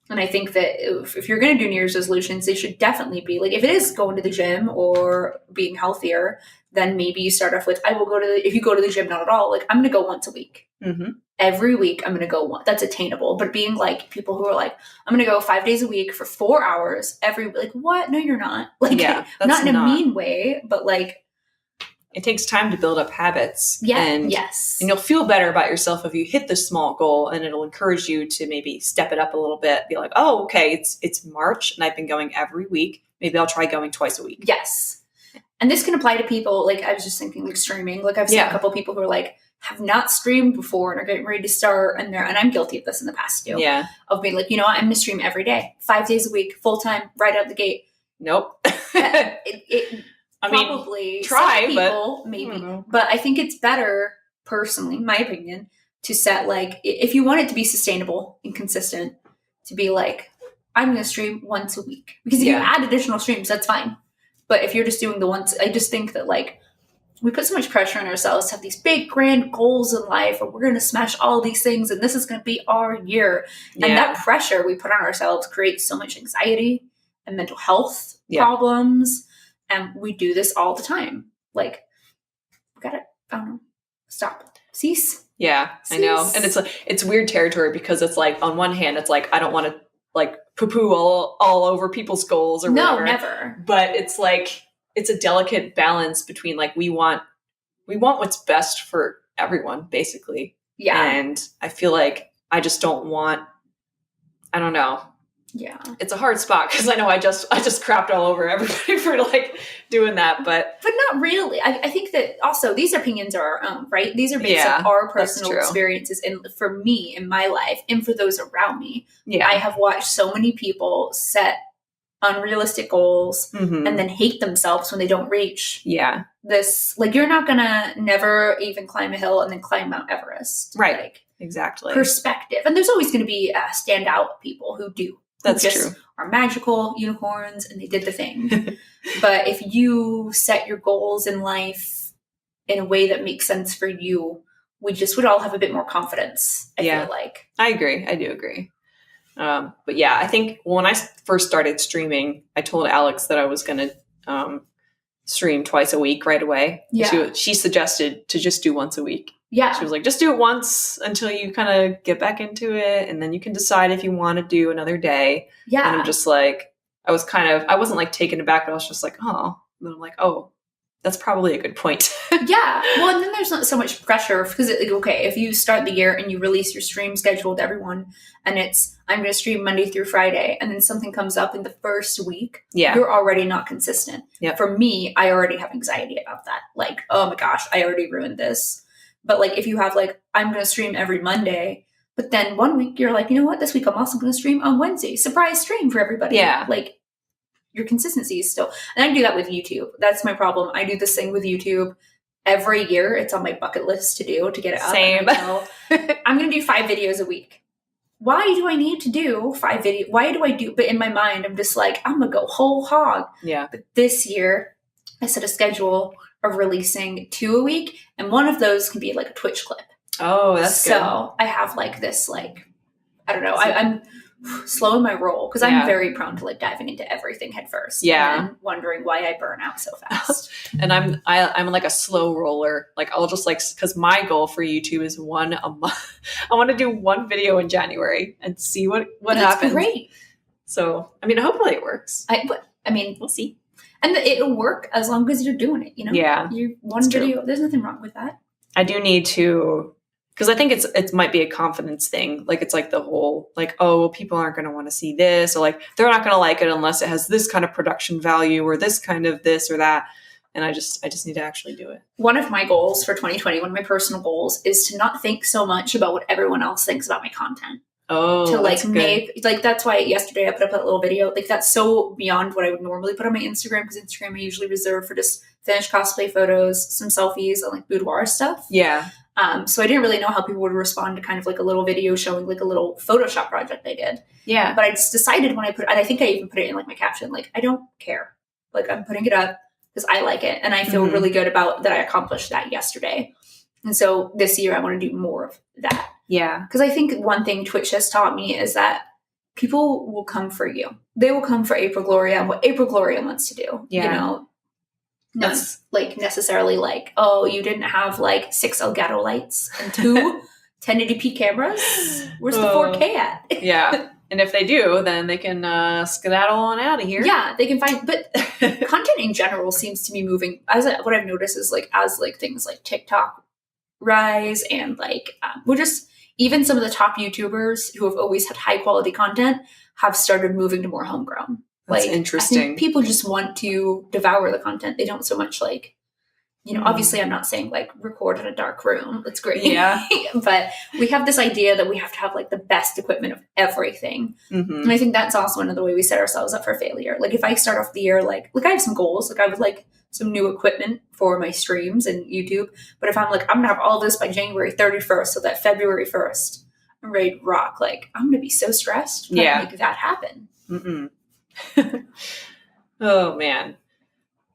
And I think that if you're going to do New Year's resolutions, they should definitely be like, if it is going to the gym or being healthier, then maybe you start off with, if you go to the gym, not at all, like I'm going to go once a week. Mm-hmm. Every week I'm going to go one. That's attainable. But being like people who are like, I'm going to go 5 days a week for 4 hours like what? No, you're not. Like not in a mean way, but like, it takes time to build up habits. Yeah. And you'll feel better about yourself if you hit the small goal, and it'll encourage you to maybe step it up a little bit. Be like, oh, okay, it's March and I've been going every week. Maybe I'll try going twice a week. Yes. And this can apply to people. Like I was just thinking like streaming. Like I've seen a couple of people who are like, have not streamed before and are getting ready to start. And I'm guilty of this in the past too. Yeah. Of being like, you know what? I'm going to stream every day, 5 days a week, full time, right out the gate. Nope. I probably try, people, but maybe. But I think it's better, personally, my opinion, to set like, if you want it to be sustainable and consistent, to be like, I'm going to stream once a week. Because if you add additional streams, that's fine. But if you're just doing the once, I just think that like, we put so much pressure on ourselves to have these big, grand goals in life, or we're going to smash all these things, and this is going to be our year. Yeah. And that pressure we put on ourselves creates so much anxiety and mental health problems. And we do this all the time. Like, we got to, I don't know, stop. Cease. Yeah, cease. I know. And it's weird territory because it's like, on one hand, it's like, I don't want to like poo-poo all over people's goals or whatever. No, never. But it's like, it's a delicate balance between like, we want what's best for everyone, basically. Yeah. And I feel like I just don't want, I don't know. Yeah. It's a hard spot because I know I just crapped all over everybody for like doing that, but not really. I think that also these opinions are our own, right? These are based on our personal experiences, and for me in my life and for those around me. Yeah. I have watched so many people set unrealistic goals and then hate themselves when they don't reach this. Like, you're not gonna never even climb a hill and then climb Mount Everest. Right. Like, exactly. Perspective. And there's always going to be standout people who do. That's who true. Are magical unicorns and they did the thing. But if you set your goals in life in a way that makes sense for you, we just would all have a bit more confidence, I feel like. I agree. I do agree. But yeah, I think when I first started streaming, I told Alex that I was going to stream twice a week right away. Yeah. She suggested to just do once a week. Yeah. She was like, just do it once until you kind of get back into it. And then you can decide if you want to do another day. Yeah. And I'm just like, I wasn't like taken aback, but I was just like, oh. And then I'm like, oh, that's probably a good point. Yeah. Well, and then there's not so much pressure because, okay, if you start the year and you release your stream schedule to everyone and it's, I'm going to stream Monday through Friday, and then something comes up in the first week, you're already not consistent. Yeah. For me, I already have anxiety about that. Like, oh my gosh, I already ruined this. But like, if you have like, I'm going to stream every Monday, but then one week you're like, you know what, this week I'm also going to stream on Wednesday. Surprise stream for everybody. Yeah. Like, your consistency is still, and I do that with YouTube. That's my problem. I do this thing with YouTube every year. It's on my bucket list to do, to get it up. Same. I'm going to do 5 videos a week. Why do I need to do 5 videos? Why do I do, but in my mind, I'm just like, I'm going to go whole hog. Yeah. But this year I set a schedule of releasing 2 a week. And one of those can be like a Twitch clip. Oh, that's good. So I have like this, like, I don't know. I'm slowing my roll because I'm very prone to like diving into everything head first. Yeah. And then wondering why I burn out so fast. And I'm like a slow roller. Like I'll just like, because my goal for YouTube is 1 a month. I want to do 1 video in January and see what happens. Great. So, I mean, hopefully it works. I mean, we'll see. And it'll work as long as you're doing it, you know? Yeah. You one video, there's nothing wrong with that. I do need to, because I think it might be a confidence thing. Like it's like the whole like, oh, well, people aren't going to want to see this, or like they're not going to like it unless it has this kind of production value or this kind of this or that. And I just need to actually do it. One of my goals for 2020, one of my personal goals, is to not think so much about what everyone else thinks about my content. Oh, to like that's make good. Like that's why yesterday I put up that little video. Like that's so beyond what I would normally put on my Instagram, because Instagram I usually reserve for just finished cosplay photos, some selfies, and like boudoir stuff. Yeah. So I didn't really know how people would respond to kind of like a little video showing like a little Photoshop project I did. Yeah. But I just decided when I put, and I think I even put it in like my caption, like I don't care. Like I'm putting it up because I like it, and I feel really good about that I accomplished that yesterday. And so this year I want to do more of that. Yeah. Because I think one thing Twitch has taught me is that people will come for you. They will come for April Gloria and what April Gloria wants to do. Yeah. You know, not like necessarily like, oh, you didn't have like 6 Elgato lights and 2 1080p cameras. Where's the 4K at? Yeah. And if they do, then they can skedaddle on out of here. Yeah, they can find, but content in general seems to be moving. What I've noticed is like, as like things like TikTok rise and like, we're just, even some of the top YouTubers who have always had high quality content have started moving to more homegrown. That's like, interesting. I think people just want to devour the content. They don't so much like, you know, obviously I'm not saying like record in a dark room. That's great. Yeah. But we have this idea that we have to have like the best equipment of everything. Mm-hmm. And I think that's also another way we set ourselves up for failure. Like if I start off the year, like I have some goals, like I would like some new equipment for my streams and YouTube. But if I'm like, I'm going to have all this by January 31st, so that February 1st, I'm ready to rock. Like I'm going to be so stressed trying to make that happen. Oh man.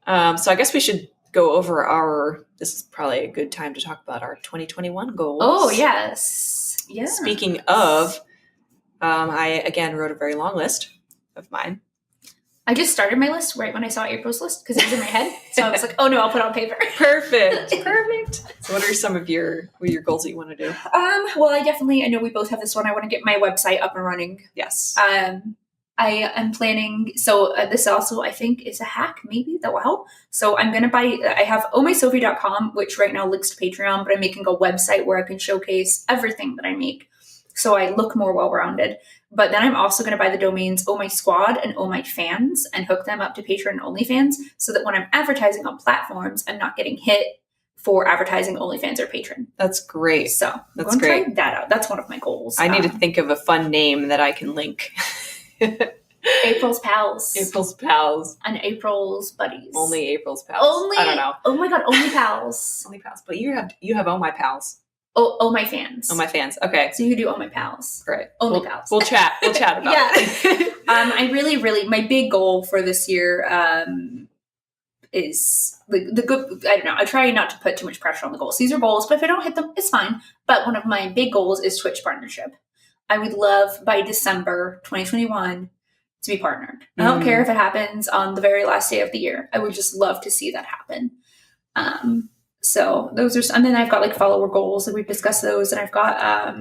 So I guess we should go over this is probably a good time to talk about our 2021 goals. Oh yes. Yeah. Speaking of, I again wrote a very long list of mine. I just started my list right when I saw April's list because it was in my head. So I was like, oh no, I'll put it on paper. Perfect. So what are some of your goals that you want to do? Well, I know we both have this one. I want to get my website up and running. Yes. I am planning, so this also I think is a hack maybe that will help. So I'm going to I have ohmysophie.com, which right now links to Patreon, but I'm making a website where I can showcase everything that I make. So I look more well-rounded. But then I'm also going to buy the domains Oh My Squad and Oh My Fans and hook them up to Patreon and OnlyFans so that when I'm advertising on platforms, I'm not getting hit for advertising OnlyFans or Patreon. That's great. So that's great. Try that out. That's one of my goals. I need to think of a fun name that I can link. April's Pals. April's Pals. And April's Buddies. Only April's Pals. Only. I don't know. Oh my God, Only Pals. Only Pals. But you have Oh My Pals. Oh My Fans. Oh My Fans. Okay. So you can do Oh My Pals. Great. Only Pals. We'll chat about it. I really, my big goal for this year is the good. I don't know. I try not to put too much pressure on the goals. These are goals, but if I don't hit them, it's fine. But one of my big goals is Twitch partnership. I would love by December 2021 to be partnered. I don't care if it happens on the very last day of the year. I would just love to see that happen. So those are, and then I've got like follower goals, and we've discussed those, and I've got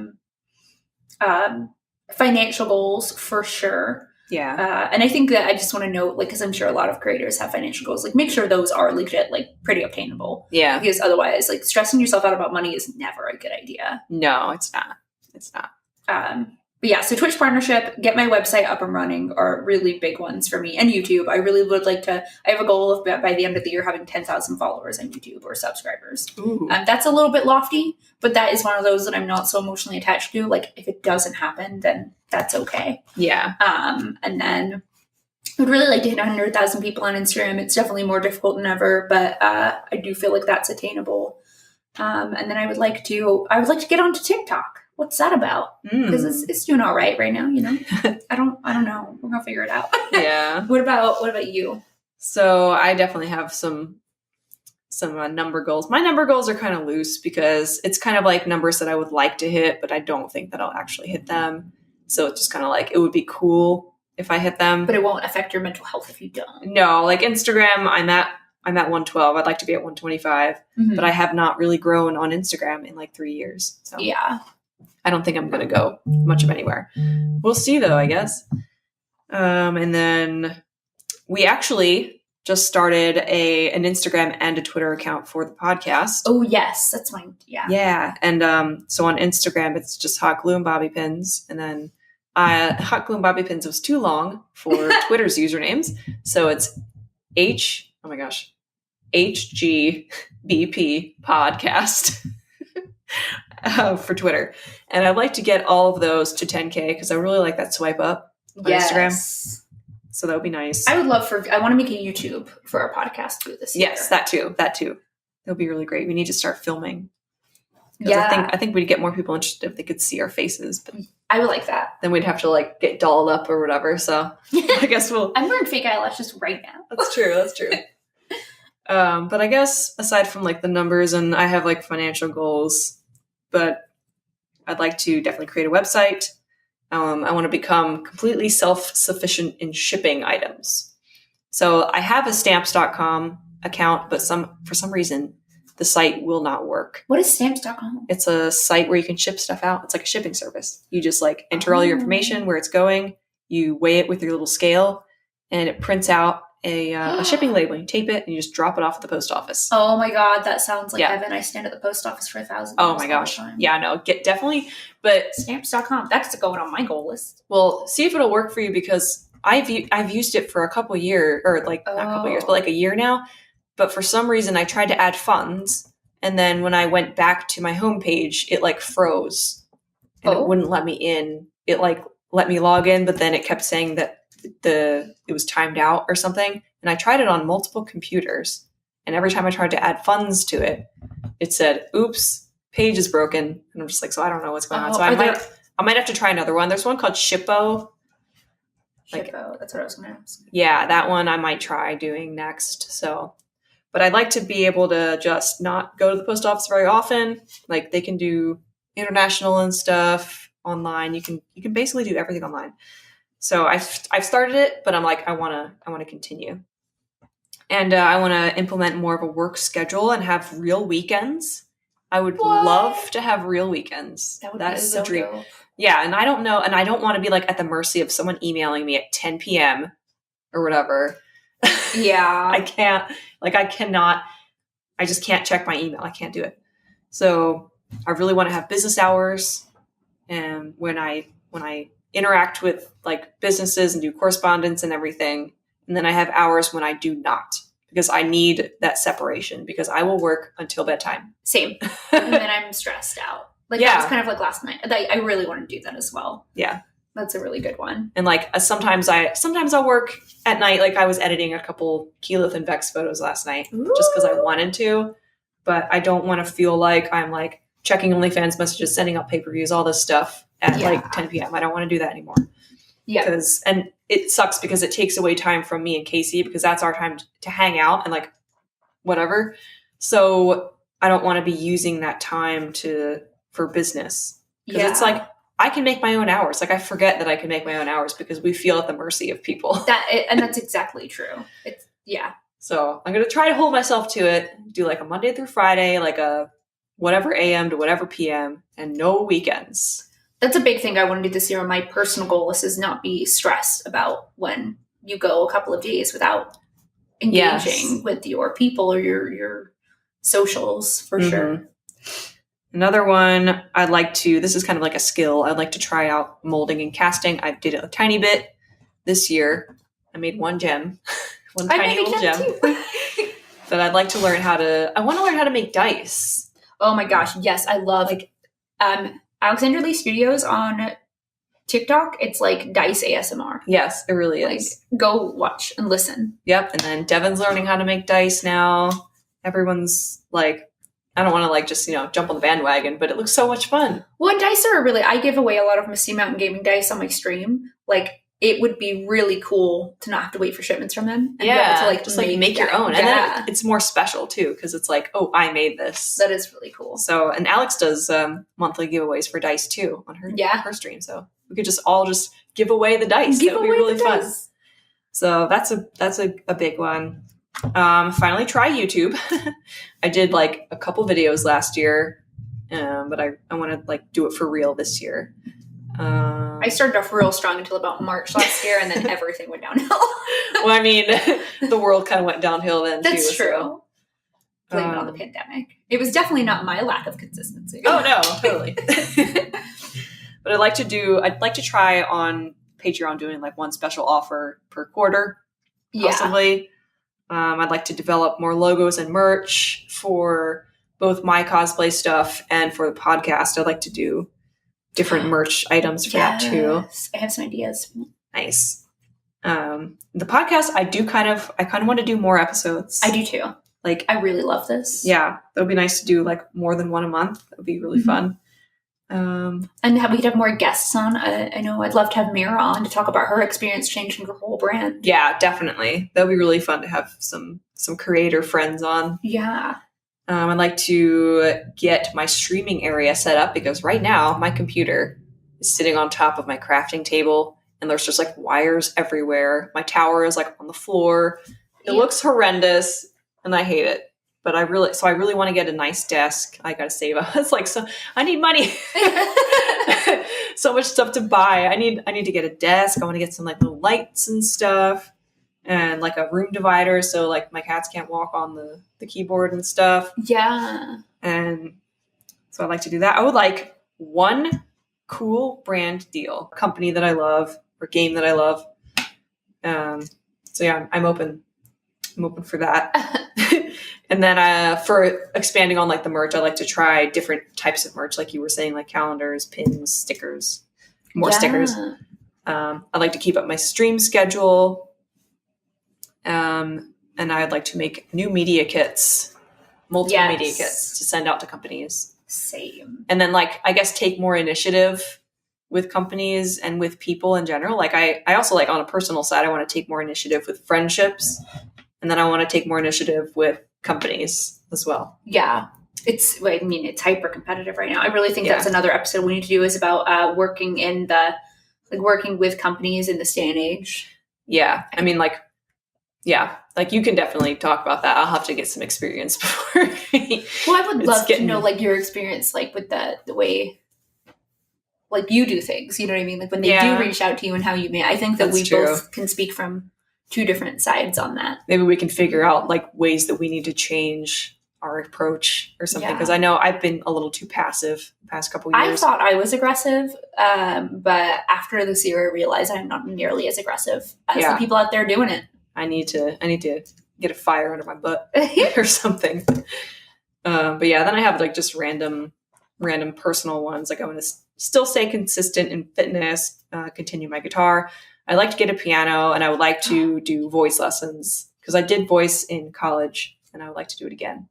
financial goals for sure. Yeah. And I think that I just want to note, like, because I'm sure a lot of creators have financial goals, like make sure those are legit, like pretty obtainable. Yeah. Because otherwise, like stressing yourself out about money is never a good idea. No, it's not. It's not. But yeah, so Twitch partnership, get my website up and running are really big ones for me, and YouTube. I really would like to, I have a goal of by the end of the year having 10,000 followers on YouTube or subscribers. That's a little bit lofty, but that is one of those that I'm not so emotionally attached to. Like if it doesn't happen, then that's okay. Yeah. And then I would really like to hit 100,000 people on Instagram. It's definitely more difficult than ever, but I do feel like that's attainable. And then I would like to get onto TikTok. What's that about? Because it's doing all right now, you know. I don't know. We're gonna figure it out. Yeah. What about you? So I definitely have some number goals. My number goals are kind of loose because it's kind of like numbers that I would like to hit, but I don't think that I'll actually hit them. So it's just kind of like it would be cool if I hit them, but it won't affect your mental health if you don't. No, like Instagram, I'm at 112. I'd like to be at 125, but I have not really grown on Instagram in like 3 years. So yeah. I don't think I'm going to go much of anywhere. We'll see, though, I guess. And then we actually just started an Instagram and a Twitter account for the podcast. Oh, yes. That's mine. Yeah. Yeah. And so on Instagram, it's just Hot Glue and Bobby Pins. And then Hot Glue and Bobby Pins was too long for Twitter's usernames. So it's HGBP podcast. For Twitter. And I'd like to get all of those to 10K because I really like that swipe up on Instagram. So that would be nice. I want to make a YouTube for our podcast too this year. Yes, that too. That would be really great. We need to start filming. Yeah. I think we'd get more people interested if they could see our faces. But I would like that. Then we'd have to like get dolled up or whatever. So I guess I'm wearing fake eyelashes right now. That's true. But I guess aside from like the numbers, and I have like financial goals, but I'd like to definitely create a website. I want to become completely self-sufficient in shipping items. So I have a stamps.com account, but for some reason, the site will not work. What is stamps.com? It's a site where you can ship stuff out. It's like a shipping service. You just like enter all your information, where it's going. You weigh it with your little scale, and it prints out a shipping label. You tape it and you just drop it off at the post office. Oh my God, that sounds like heaven. I stand at the post office for 1,000. Oh my gosh. Yeah, no, definitely. But stamps.com, that's going on my goal list. Well, see if it'll work for you because I've used it for a couple years, or like not a couple years, but like a year now. But for some reason I tried to add funds, and then when I went back to my homepage, it like froze and it wouldn't let me in. It like let me log in, but then it kept saying that it was timed out or something. And I tried it on multiple computers, and every time I tried to add funds to it, it said, oops, page is broken. And I'm just like, so I don't know what's going on. So I might have to try another one. There's one called Shippo. Shippo, that's what I was going to ask. Yeah, that one I might try doing next. So, but I'd like to be able to just not go to the post office very often. Like they can do international and stuff online. You can basically do everything online. So I've started it, but I'm like, I want to continue. And I want to implement more of a work schedule and have real weekends. I would love to have real weekends. That is so a dream. Dope. Yeah, and I don't know, and I don't want to be like at the mercy of someone emailing me at 10 p.m. or whatever. Yeah. I cannot, I just can't check my email. I can't do it. So I really want to have business hours, and when I interact with like businesses and do correspondence and everything. And then I have hours when I do not, because I need that separation, because I will work until bedtime. Same. And then I'm stressed out. Like that was kind of like last night. I really want to do that as well. Yeah. That's a really good one. And like sometimes I'll work at night. Like I was editing a couple Keyleth and Vex photos last night. Ooh. Just because I wanted to, but I don't want to feel like I'm like checking OnlyFans messages, sending out pay-per-views, all this stuff at like 10 p.m. I don't want to do that anymore. Yeah. And it sucks because it takes away time from me and Casey, because that's our time to hang out and like whatever. So I don't want to be using that time for business. Because it's like, I can make my own hours. Like, I forget that I can make my own hours because we feel at the mercy of people. And that's exactly true. So I'm going to try to hold myself to it. Do like a Monday through Friday, like a whatever AM to whatever PM, and no weekends. That's a big thing I want to do this year. My personal goal is not be stressed about when you go a couple of days without engaging with your people or your socials, for sure. Another one I'd like to, this is kind of like a skill, I'd like to try out molding and casting. I did a tiny bit this year. I made one gem, one tiny little gem. But I'd like to learn I want to learn how to make dice. Oh my gosh, yes, I love Alexander Lee Studios on TikTok. It's like dice ASMR. Yes, it really is. Like, go watch and listen. Yep, and then Devin's learning how to make dice now. Everyone's like, I don't want to like just, jump on the bandwagon, but it looks so much fun. Well, dice are really, I give away a lot of Misty Mountain Gaming dice on my stream. Like, it would be really cool to not have to wait for shipments from them. And be able to, like, just make your own. And then it's more special too, because it's like, oh, I made this. That is really cool. So, and Alex does monthly giveaways for dice too on her stream. So we could all give away the dice. That would be really fun. So that's a big one. Finally try YouTube. I did like a couple videos last year, but I want to like do it for real this year. I started off real strong until about March last year, and then everything went downhill. Well, I mean, the world kind of went downhill then too. That's true. So. Blame it on the pandemic. It was definitely not my lack of consistency. Oh no, totally. But I'd like to try on Patreon doing like one special offer per quarter, possibly. I'd like to develop more logos and merch for both my cosplay stuff and for the podcast. I'd like to do different merch items for that too. I have some ideas. Nice. The podcast, I kind of want to do more episodes. I do too. Like, I really love this. Yeah. That would be nice to do like more than one a month. That would be really fun. And we could have more guests on. I know I'd love to have Mira on to talk about her experience changing her whole brand. Yeah, definitely. That would be really fun to have some creator friends on. Yeah. I'd like to get my streaming area set up because right now my computer is sitting on top of my crafting table and there's just like wires everywhere. My tower is like on the floor. It looks horrendous and I hate it. But I really want to get a nice desk. I gotta save up. It's like, so I need money. So much stuff to buy. I need to get a desk. I want to get some like little lights and stuff, and like a room divider so like my cats can't walk on the keyboard and stuff. Yeah. And so I'd like to do that. I would like one cool brand deal, company that I love or game that I love. So yeah, I'm open for that. And then for expanding on like the merch, I like to try different types of merch, like you were saying, like calendars, pins, stickers, more stickers. I'd like to keep up my stream schedule. And I'd like to make new media kits, multiple media kits to send out to companies. Same. And then like, I guess take more initiative with companies and with people in general. Like I also like on a personal side, I want to take more initiative with friendships. And then I want to take more initiative with companies as well. Yeah. It's hyper competitive right now. I really think that's another episode we need to do is about working with companies in this day and age. Yeah. I mean, like you can definitely talk about that. I'll have to get some experience before. Well, I would love to know like your experience, like with the way like you do things, you know what I mean? Like when they do reach out to you and how you I think that we both can speak from two different sides on that. Maybe we can figure out like ways that we need to change our approach or something. Because I know I've been a little too passive the past couple of years. I thought I was aggressive, but after this year, I realized I'm not nearly as aggressive as the people out there doing it. I need to get a fire under my butt or something. But yeah, then I have like just random personal ones. Like I want to still stay consistent in fitness, continue my guitar. I'd like to get a piano and I would like to do voice lessons because I did voice in college and I would like to do it again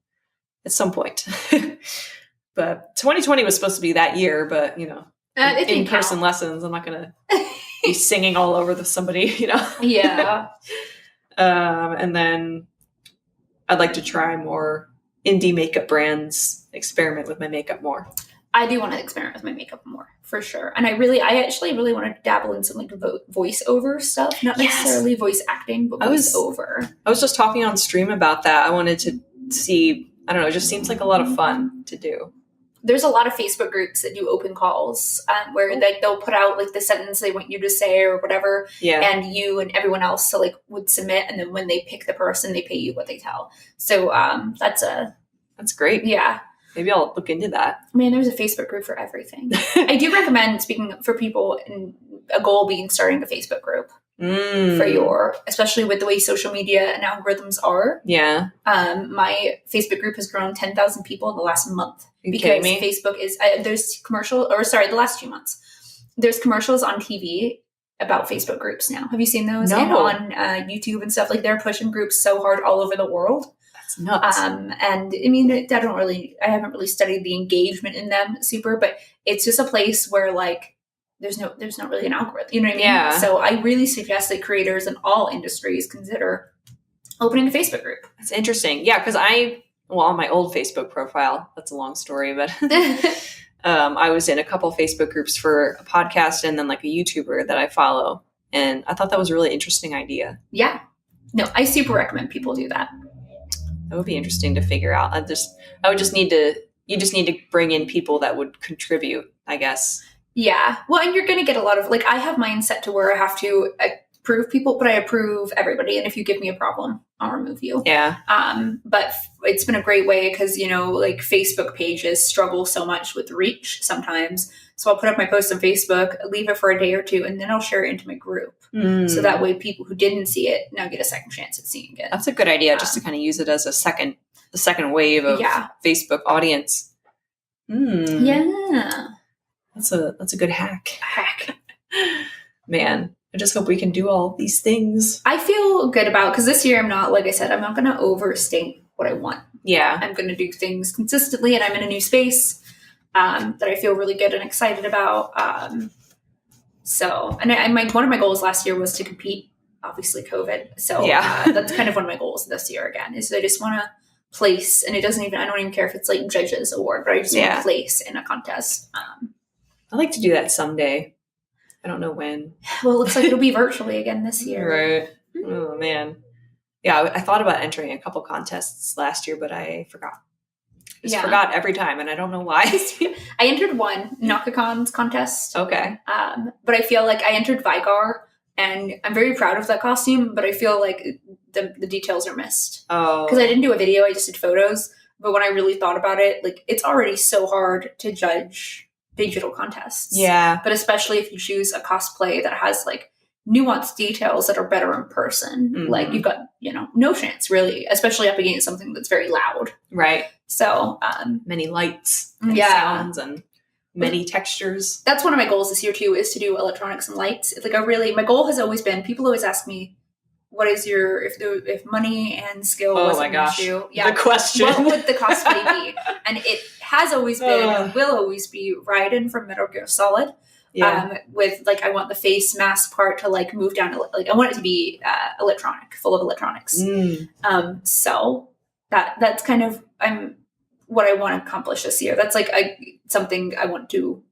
at some point. But 2020 was supposed to be that year, but in-person lessons, I'm not going to be singing all over somebody, Yeah. And then I'd like to try more indie makeup brands, experiment with my makeup more. I do want to experiment with my makeup more, for sure. And I actually really want to dabble in some like voiceover stuff, not necessarily voice acting, but voiceover. I was just talking on stream about that. I wanted to see, I don't know, it just seems like a lot of fun to do. There's a lot of Facebook groups that do open calls where they'll put out like the sentence they want you to say or whatever. Yeah. And you and everyone else would submit. And then when they pick the person, they pay you what they tell. So that's great. Yeah. Maybe I'll look into that. Man, there's a Facebook group for everything. I do recommend, speaking for people, and a goal being starting a Facebook group for especially with the way social media and algorithms are. Yeah. My Facebook group has grown 10,000 people in the last month because Facebook is, the last 2 months, there's commercials on TV about Facebook groups now. Have you seen those? No. And on YouTube and stuff, like they're pushing groups so hard all over the world. That's nuts. And I mean, I haven't really studied the engagement in them super, but it's just a place where like, there's not really an algorithm, you know what I mean? Yeah. So I really suggest that creators in all industries consider opening a Facebook group. That's interesting. Yeah. Cause on my old Facebook profile, that's a long story, but I was in a couple Facebook groups for a podcast and then like a YouTuber that I follow. And I thought that was a really interesting idea. Yeah. No, I super recommend people do that. That would be interesting to figure out. You just need to bring in people that would contribute, I guess. Yeah. Well, and you're going to get a lot of, like, I have mine set to where I have to approve people, but I approve everybody. And if you give me a problem, I'll remove you. Yeah. But it's been a great way because, like Facebook pages struggle so much with reach sometimes. So I'll put up my post on Facebook, leave it for a day or two, and then I'll share it into my group. So that way people who didn't see it now get a second chance at seeing it. That's a good idea, just to kind of use it as the second wave of Facebook audience. Yeah. That's a good hack. Man, I just hope we can do all these things. I feel good about, because this year I'm not going to overstate what I want. Yeah. I'm going to do things consistently, and I'm in a new space that I feel really good and excited about. One of my goals last year was to compete, obviously COVID. So that's kind of one of my goals this year again, is I just want to place, and I don't even care if it's like judges award, but I just want to place in a contest. I'd like to do that someday. I don't know when. Well, it looks like it'll be virtually again this year. Right. Oh, man. Yeah, I thought about entering a couple contests last year, but I forgot. I forgot every time, and I don't know why. I entered one Nakacon's contest. Okay. But I feel like I entered Vigar, and I'm very proud of that costume, but I feel like the details are missed. Oh. Because I didn't do a video, I just did photos. But when I really thought about it, like, it's already so hard to judge digital contests. Yeah. But especially if you choose a cosplay that has like nuanced details that are better in person, like you've got, no chance really, especially up against something that's very loud. Right. So, many lights and sounds and many textures. That's one of my goals this year too, is to do electronics and lights. Like my goal has always been, people always ask me, what is if money and skill wasn't an issue? Yeah. The question. What would the cosplay be? And it has always been and will always be Raiden from Metal Gear Solid. Yeah. With like, I want the face mask part to like move down to like, I want it to be electronic, full of electronics. So that's kind of what I want to accomplish this year. That's like something I want to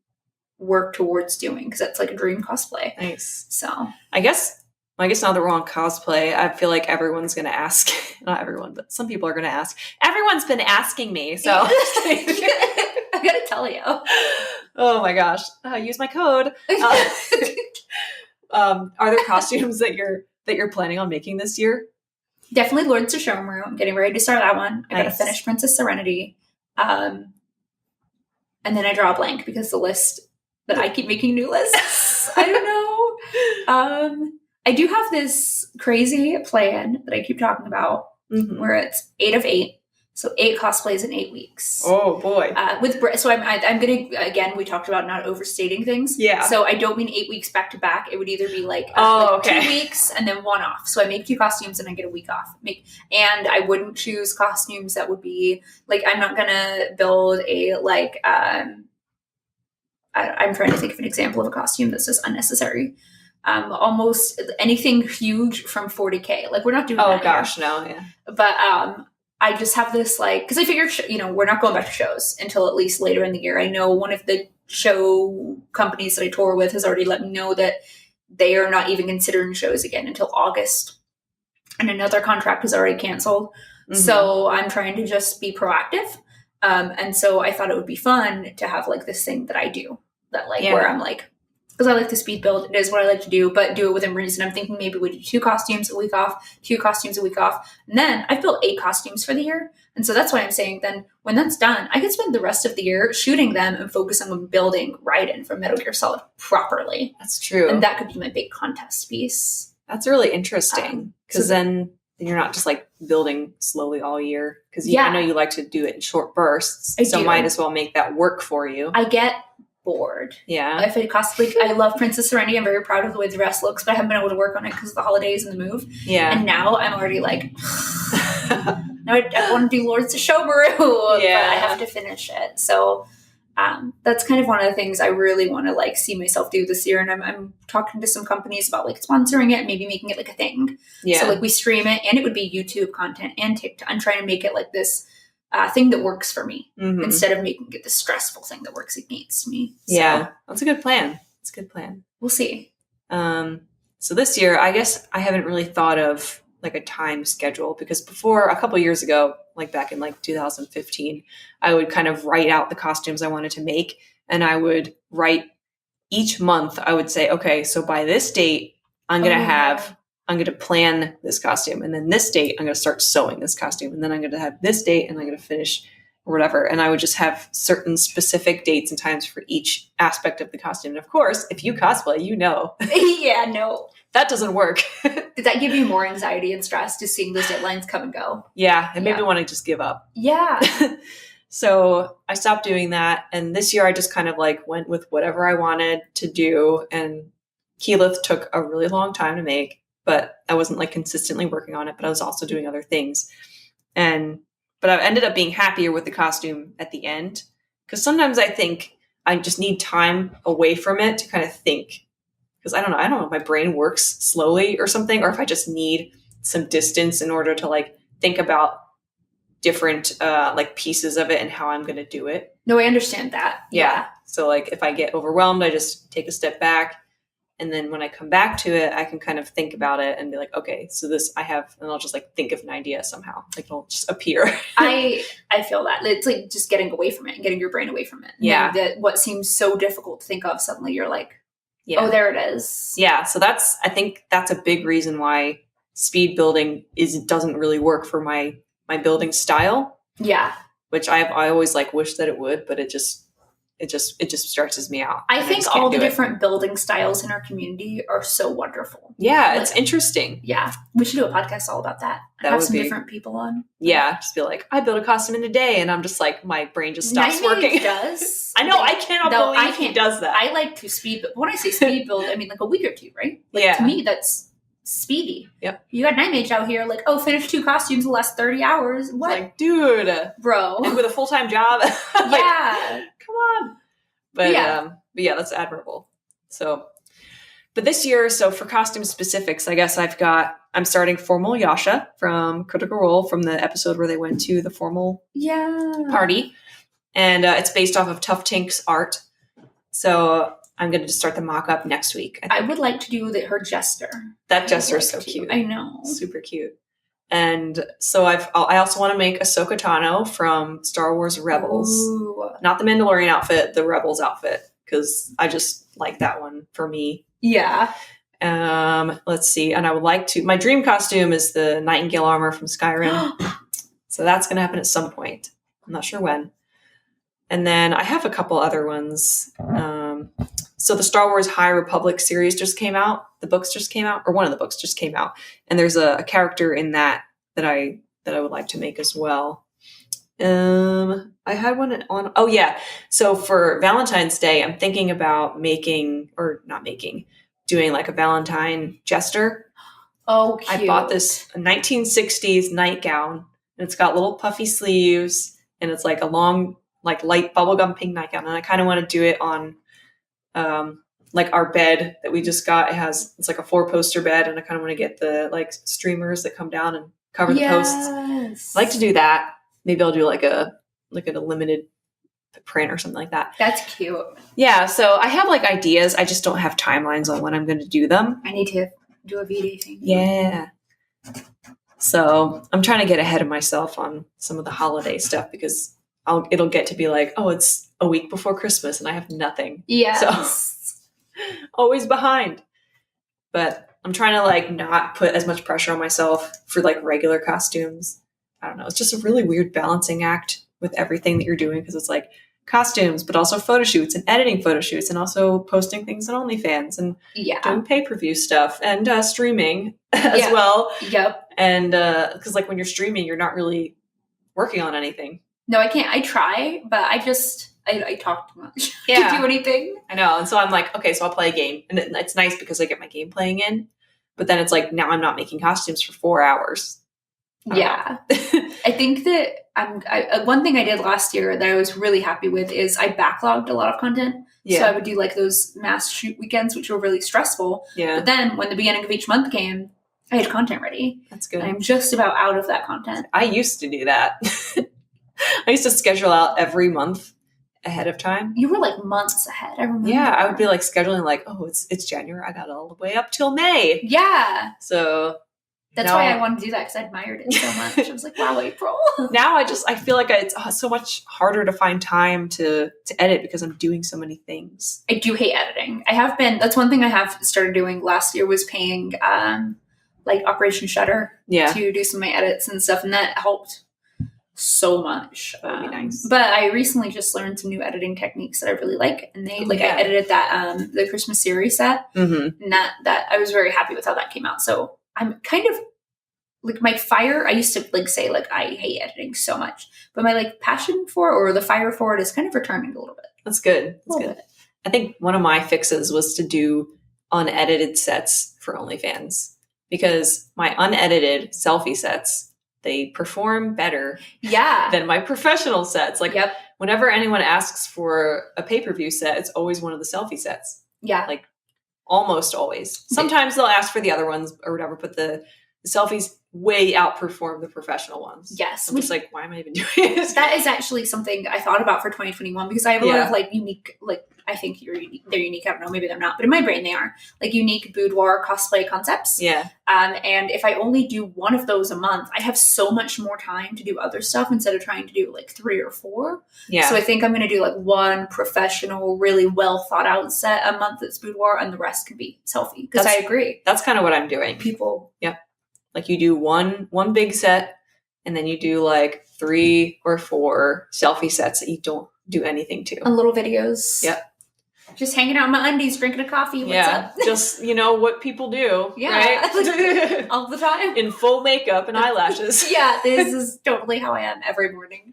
work towards doing, because that's like a dream cosplay. Nice. So I guess now that we're on cosplay, I feel like everyone's going to ask, not everyone, but some people are going to ask. Everyone's been asking me, so I got to tell you. Oh my gosh. Use my code. Are there costumes that you're planning on making this year? Definitely Lords of Showroom. I'm getting ready to start that one. I got to finish Princess Serenity. And then I draw a blank because the list that I keep making new lists. I don't know. I do have this crazy plan that I keep talking about where it's 8 of 8. So 8 cosplays in 8 weeks. Oh boy! So I'm gonna, again, we talked about not overstating things. Yeah. So I don't mean 8 weeks back to back. It would either be like 2 weeks and then 1 off. So I make 2 costumes and I get a week off. And I wouldn't choose costumes that would be like, I'm not gonna build a like. I'm trying to think of an example of a costume that's just unnecessary. Almost anything huge from 40K. Like, we're not doing that. Oh gosh, no. Yeah. But I just have this like, because I figured, we're not going back to shows until at least later in the year. I know one of the show companies that I tour with has already let me know that they are not even considering shows again until August. And another contract is already canceled. Mm-hmm. So I'm trying to just be proactive. And so I thought it would be fun to have like this thing that I do that like where I'm like, because I like to speed build. It is what I like to do, but do it within reason. I'm thinking maybe we do 2 costumes a week off, 2 costumes a week off. And then I've built 8 costumes for the year. And so that's why I'm saying then when that's done, I could spend the rest of the year shooting them and focusing on building Raiden from Metal Gear Solid properly. That's true. And that could be my big contest piece. That's really interesting. Because then you're not just like building slowly all year. Because I know you like to do it in short bursts. So might as well make that work for you. I get bored. Yeah. If I cosplay, I love Princess Serenity. I'm very proud of the way the dress looks, but I haven't been able to work on it because of the holidays and the move. Yeah. And now I'm already like, now I want to do Lords of Shomaru, but I have to finish it. So that's kind of one of the things I really want to like see myself do this year. And I'm talking to some companies about like sponsoring it, maybe making it like a thing. Yeah. So like we stream it and it would be YouTube content and TikTok. I'm trying to make it like this thing that works for me instead of making it the stressful thing that works against me. So, yeah, that's a good plan. It's a good plan. We'll see. So this year, I guess I haven't really thought of like a time schedule because before a couple years ago, like back in like 2015, I would kind of write out the costumes I wanted to make. And I would write each month, I would say, okay, so by this date, I'm going to plan this costume. And then this date, I'm going to start sewing this costume. And then I'm going to have this date and I'm going to finish or whatever. And I would just have certain specific dates and times for each aspect of the costume. And of course, if you cosplay, you know. Yeah, no. That doesn't work. Did that give you more anxiety and stress just seeing those deadlines come and go? Yeah, it made me want to just give up. Yeah. So I stopped doing that. And this year I just kind of like went with whatever I wanted to do. And Keyleth took a really long time to make. But I wasn't like consistently working on it, but I was also doing other things. But I ended up being happier with the costume at the end. Because sometimes I think I just need time away from it to kind of think. Because I don't know if my brain works slowly or something, or if I just need some distance in order to like think about different like pieces of it and how I'm going to do it. No, I understand that. Yeah. So like if I get overwhelmed, I just take a step back. And then when I come back to it, I can kind of think about it and be like, okay, so this I have, and I'll just like think of an idea somehow. Like it'll just appear. I feel that. It's like just getting away from it and getting your brain away from it. Yeah. That what seems so difficult to think of, suddenly you're like, oh, there it is. Yeah. So I think that's a big reason why speed building doesn't really work for my building style. Yeah. Which I always like wish that it would, but it just stresses me out. I think all the different building styles in our community are so wonderful. Yeah, it's interesting. Yeah, we should do a podcast all about that. Have some different people on. Yeah, just be like, I built a costume in a day, and I'm just like, my brain just stops working. Does I know? I cannot believe he does that. I like to speed. When I say speed build, I mean like a week or two, right? Like, to me, that's speedy. Yep. You got Night Mage out here, like, finish 2 costumes in the last 30 hours. What? Like, dude, bro, and with a full-time job. Yeah. Come on. But yeah, that's admirable. So, but this year, so for costume specifics, I guess I'm starting Formal Yasha from Critical Role, from the episode where they went to the formal party. And it's based off of Tough Tink's art. So I'm going to just start the mock-up next week. I would like to do her jester. That jester is so cute. I know. Super cute. And so I also want to make Ahsoka Tano from Star Wars Rebels. Ooh. Not the Mandalorian outfit, the Rebels outfit, because I just like that one for me. Yeah. Let's see. And I would like to, my dream costume is the Nightingale armor from Skyrim. So that's going to happen at some point. I'm not sure when. And then I have a couple other ones. So the Star Wars High Republic series just came out. The books just came out, or one of the books just came out. And there's a character in that I would like to make as well. I had one on, so for Valentine's Day, I'm thinking about doing like a Valentine jester. Oh, cute. I bought this 1960s nightgown, and it's got little puffy sleeves, and it's like a long, like light bubblegum pink nightgown. And I kind of want to do it on, like our bed that we just got. It's like a 4-poster bed, and I kind of want to get the like streamers that come down and cover the posts. I like to do that. Maybe I'll do like a limited print or something like that. That's cute. Yeah, so I have like ideas. I just don't have timelines on when I'm going to do them. I need to do a V-Day thing. Yeah. So I'm trying to get ahead of myself on some of the holiday stuff because it'll get to be like, oh, it's a week before Christmas and I have nothing. Yeah. So always behind. But I'm trying to like not put as much pressure on myself for like regular costumes. I don't know. It's just a really weird balancing act with everything that you're doing because it's like costumes, but also photo shoots and editing photo shoots and also posting things on OnlyFans and doing pay-per-view stuff and streaming as well. Yep. And because like when you're streaming, you're not really working on anything. No, I can't. I try, but I talk too much to do anything. I know. And so I'm like, okay, so I'll play a game. And it's nice because I get my game playing in. But then it's like, now I'm not making costumes for 4 hours. Yeah. I think that one thing I did last year that I was really happy with is I backlogged a lot of content. Yeah. So I would do like those mass shoot weekends, which were really stressful. Yeah. But then when the beginning of each month came, I had content ready. That's good. And I'm just about out of that content. I used to do that. I used to schedule out every month ahead of time. You were like months ahead. I remember. Yeah, I would be like scheduling like, oh, it's January. I got all the way up till May. Yeah. So that's why I wanted to do that because I admired it so much. I was like, wow, April. Now I feel like it's so much harder to find time to edit because I'm doing so many things. I do hate editing. That's one thing I have started doing last year was paying like Operation Shutter to do some of my edits and stuff. And that helped so much. That would be nice. But I recently just learned some new editing techniques that I really like. And I edited that the Christmas series set. Mm-hmm. And that I was very happy with how that came out. So I'm kind of like my fire. I used to like say like I hate editing so much, but my like passion for it or the fire for it is kind of returning a little bit. That's good. That's good. Bit. I think one of my fixes was to do unedited sets for OnlyFans because my unedited selfie sets, they perform better than my professional sets. Like whenever anyone asks for a pay-per-view set, it's always one of the selfie sets. Yeah. Like almost always. Sometimes they'll ask for the other ones or whatever, but the selfies way outperform the professional ones. Yes. I'm just like, why am I even doing this? That is actually something I thought about for 2021 because I have a lot of like unique, like I think they're unique. I don't know, maybe they're not, but in my brain they are like unique boudoir cosplay concepts. Yeah. And if I only do one of those a month, I have so much more time to do other stuff instead of trying to do like 3 or 4. Yeah. So I think I'm going to do like one professional, really well thought out set a month that's boudoir and the rest can be selfie. Because I agree. That's kind of what I'm doing. People. Yep. Like you do one big set and then you do like 3 or 4 selfie sets that you don't do anything to. And little videos. Yep. Just hanging out in my undies, drinking a coffee. What's up? Just, what people do. Yeah. Right? All the time. In full makeup and eyelashes. Yeah, this is totally how I am every morning.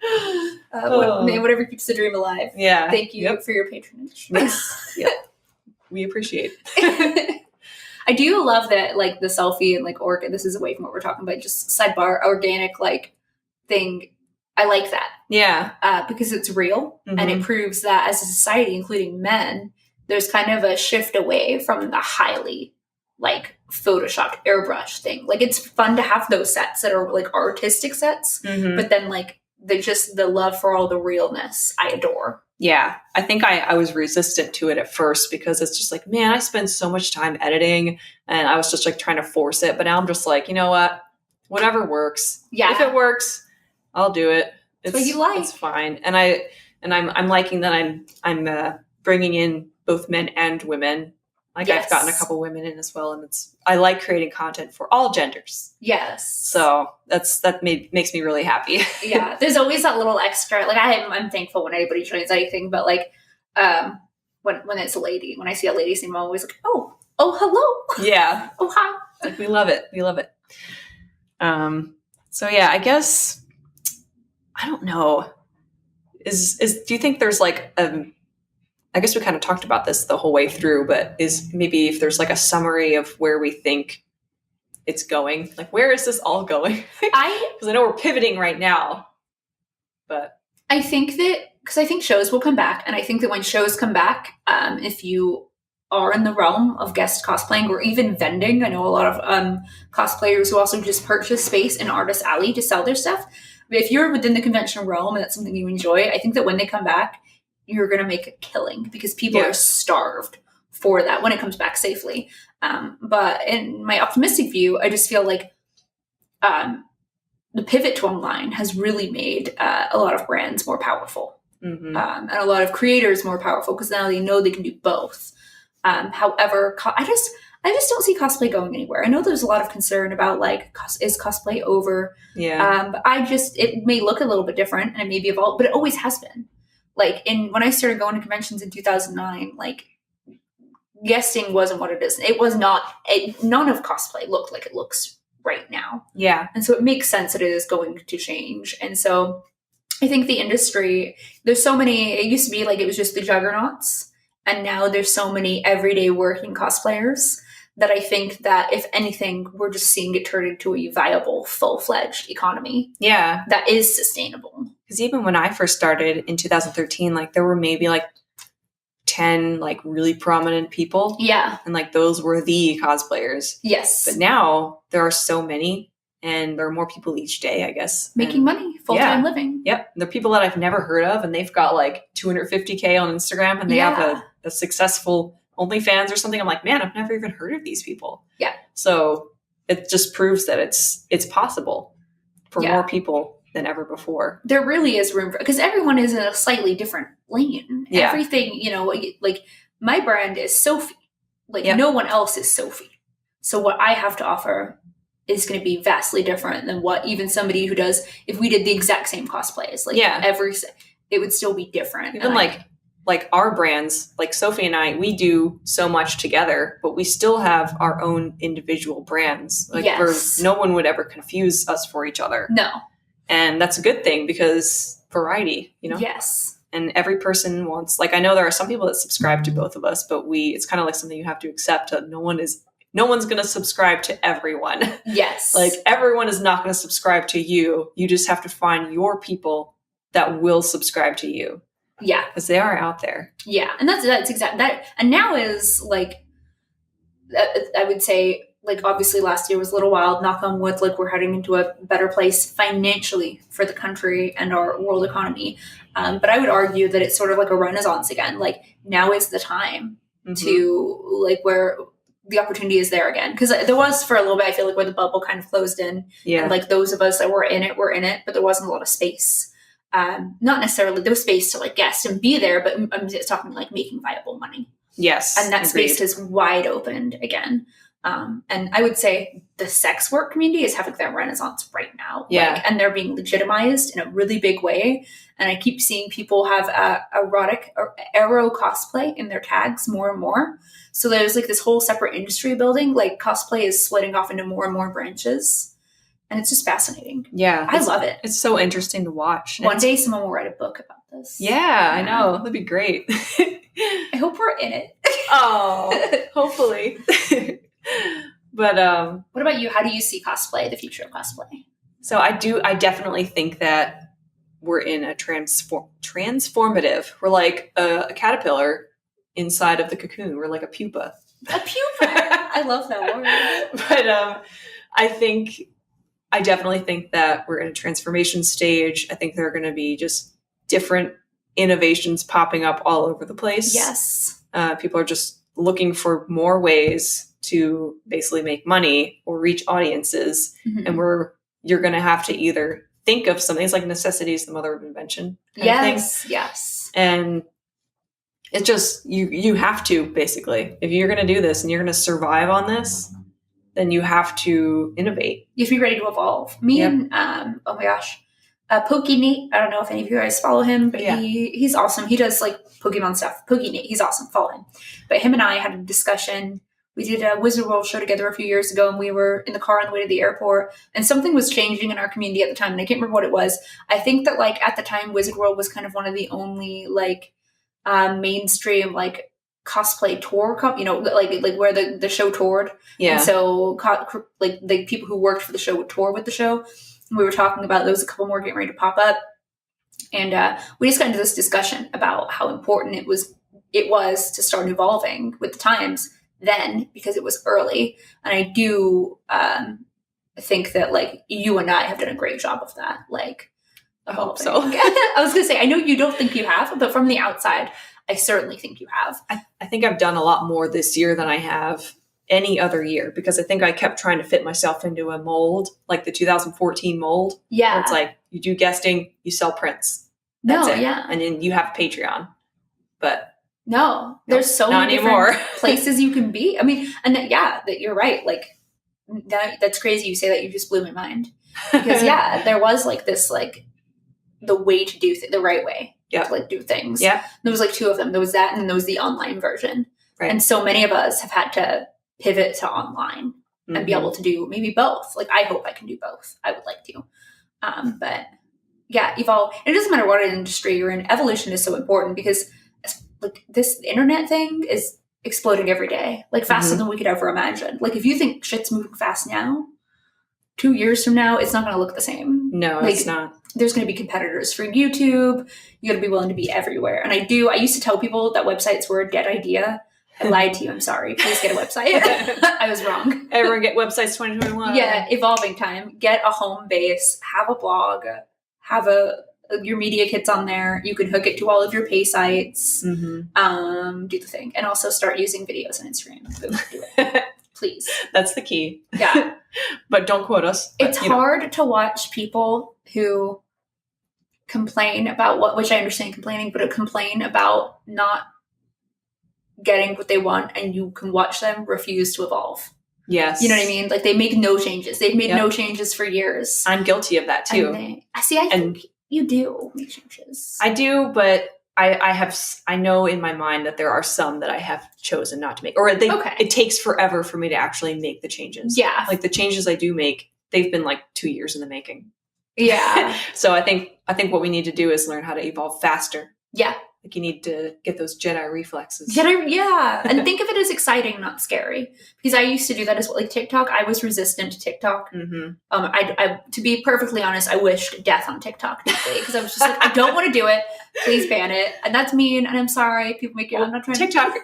Whatever keeps the dream alive. Yeah. Thank you for your patronage. Yep. We appreciate it. I do love that, like, the selfie and, like, this is away from what we're talking about, just sidebar, organic, like, thing. I like that. Yeah. Because it's real and it proves that as a society, including men, there's kind of a shift away from the highly like photoshopped airbrush thing. Like it's fun to have those sets that are like artistic sets, but then like the love for all the realness I adore. Yeah. I think I was resistant to it at first because it's just like, man, I spend so much time editing and I was just like trying to force it. But now I'm just like, you know what? Whatever works. Yeah. If it works, I'll do it. It's what you like. It's fine. And I'm liking that I'm bringing in both men and women. Like I've gotten a couple women in as well, and I like creating content for all genders. Yes. So that makes me really happy. Yeah. There's always that little extra. Like I'm thankful when anybody joins anything, but like when it's a lady, when I see a lady's name, I'm always like, oh hello. Yeah. Oh hi. Like we love it. We love it. So yeah, I guess. I don't know. Do you think there's like I guess we kind of talked about this the whole way through, but is maybe if there's like a summary of where we think it's going, like where is this all going? Because I know we're pivoting right now, but I think that because I think shows will come back, and I think that when shows come back, if you are in the realm of guest cosplaying or even vending. I know a lot of cosplayers who also just purchase space in Artist Alley to sell their stuff. But if you're within the convention realm and that's something you enjoy, I think that when they come back, you're going to make a killing because people are starved for that when it comes back safely. But in my optimistic view, I just feel like the pivot to online has really made a lot of brands more powerful. Mm-hmm. And a lot of creators more powerful because now they know they can do both. However, I just don't see cosplay going anywhere. I know there's a lot of concern about like, is cosplay over? Yeah. But it may look a little bit different and it may be evolved, but it always has been. Like when I started going to conventions in 2009, like guesting wasn't what it is. It was not, none of cosplay looked like it looks right now. Yeah. And so it makes sense that it is going to change. And so I think the industry, there's so many, it used to be like it was just the juggernauts. And now there's so many everyday working cosplayers that I think that if anything, we're just seeing it turn into a viable, full-fledged economy. Yeah. That is sustainable. Because even when I first started in 2013, like there were maybe like 10 like really prominent people. Yeah. And like those were the cosplayers. Yes. But now there are so many and there are more people each day, I guess. Making money, full-time living. Yep. They're people that I've never heard of and they've got like 250K on Instagram and they have a successful OnlyFans or something. I'm like, man, I've never even heard of these people. Yeah. So it just proves that it's possible for more people than ever before. There really is room for, because everyone is in a slightly different lane. Yeah. Everything, you know, like my brand is Sophie. Like no one else is Sophie. So what I have to offer is going to be vastly different than what even somebody who does, if we did the exact same cosplays, like it would still be different. Even like our brands, like Sophie and I, we do so much together, but we still have our own individual brands. Like no one would ever confuse us for each other. No. And that's a good thing because variety, you know? Yes. And every person wants, like, I know there are some people that subscribe to both of us, but it's kind of like something you have to accept. No one's going to subscribe to everyone. Yes. Like everyone is not going to subscribe to you. You just have to find your people that will subscribe to you. Yeah. Because they are out there. Yeah. And that's exactly that. And now is like, I would say, like, obviously last year was a little wild, knock on wood, like we're heading into a better place financially for the country and our world economy. But I would argue that it's sort of like a renaissance again. Like now is the time to like where the opportunity is there again. Because there was for a little bit, I feel like where the bubble kind of closed in. Yeah. And like those of us that were in it, but there wasn't a lot of space. Not necessarily, there was space to like guest and be there, but I'm just talking like making viable money. Yes. And that space is wide opened again. And I would say the sex work community is having that renaissance right now. Yeah. Like, and they're being legitimized in a really big way. And I keep seeing people have erotic or ero cosplay in their tags more and more. So there's like this whole separate industry building. Like cosplay is splitting off into more and more branches. And it's just fascinating. Yeah. I love it. It's so interesting to watch. One day someone will write a book about this. Yeah, I know. That'd be great. I hope we're in it. Oh, hopefully. But what about you? How do you see cosplay, the future of cosplay? So I definitely think that we're in a transformative. We're like a caterpillar inside of the cocoon. We're like a pupa. A pupa. I love that word. But I definitely think that we're in a transformation stage. I think there are going to be just different innovations popping up all over the place. Yes. People are just looking for more ways to basically make money or reach audiences. Mm-hmm. And you're going to have to either think of something. It's like necessity is the mother of invention. Yes. Yes. And it's just, you have to basically, if you're going to do this and you're going to survive on this, then you have to innovate. You have to be ready to evolve. And, oh my gosh, PokeNate. I don't know if any of you guys follow him, but he's awesome. He does like Pokemon stuff. PokeNate, he's awesome. Follow him. But him and I had a discussion. We did a Wizard World show together a few years ago, and we were in the car on the way to the airport, and something was changing in our community at the time, and I can't remember what it was. I think that like at the time, Wizard World was kind of one of the only like mainstream like cosplay tour, like where the show toured. Yeah. And so like the people who worked for the show would tour with the show. And we were talking about there was a couple more getting ready to pop up, and we just got into this discussion about how important it was it was to start evolving with the times then, because it was early. And I do think that like you and I have done a great job of that. Like, I hope evolving. so. I was going to say, I know you don't think you have, but from the outside, I certainly think you have. I think I've done a lot more this year than I have any other year, because I think I kept trying to fit myself into a mold, like the 2014 mold. Yeah. Where it's like, you do guesting, you sell prints. That's it. Yeah. And then you have Patreon. But no, there's so many anymore. different places you can be. I mean, and that you're right. Like, that's crazy you say that. You just blew my mind. Because there was like this, like, the way to do the right way to like do things. Yeah. There was like two of them. There was that, and there was the online version. Right. And so many of us have had to pivot to online and be able to do maybe both. Like, I hope I can do both. I would like to. But yeah, evolve. And it doesn't matter what industry you're in. Evolution is so important, because like this internet thing is exploding every day, like faster than we could ever imagine. Like, if you think shit's moving fast now, 2 years from now, it's not going to look the same. No, like, it's not. There's going to be competitors for YouTube. You got to be willing to be everywhere. And I used to tell people that websites were a dead idea. I lied to you. I'm sorry. Please get a website. I was wrong. Everyone get websites 2021. Yeah, evolving time. Get a home base. Have a blog. Have your media kits on there. You can hook it to all of your pay sites. Do the thing. And also start using videos on Instagram. Boom, do it. Please. That's the key. Yeah. But don't quote us. It's hard to watch people who complain about which I understand complaining, but complain about not getting what they want, and you can watch them refuse to evolve. Yes. You know what I mean? Like, they make no changes. They've made no changes for years. I'm guilty of that too. I think you do make changes. I do, but I know in my mind that there are some that I have chosen not to make, or it takes forever for me to actually make the changes. Yeah. Like, the changes I do make, they've been like 2 years in the making. Yeah. So I think what we need to do is learn how to evolve faster. Yeah. Like, you need to get those Jedi reflexes. Yeah. And think of it as exciting, not scary. Because I used to do that as well. Like, TikTok, I was resistant to TikTok. I to be perfectly honest, I wished death on TikTok deeply, because I was just like, I don't want to do it. Please ban it. And that's mean. And I'm sorry. People make it. I'm not trying TikTok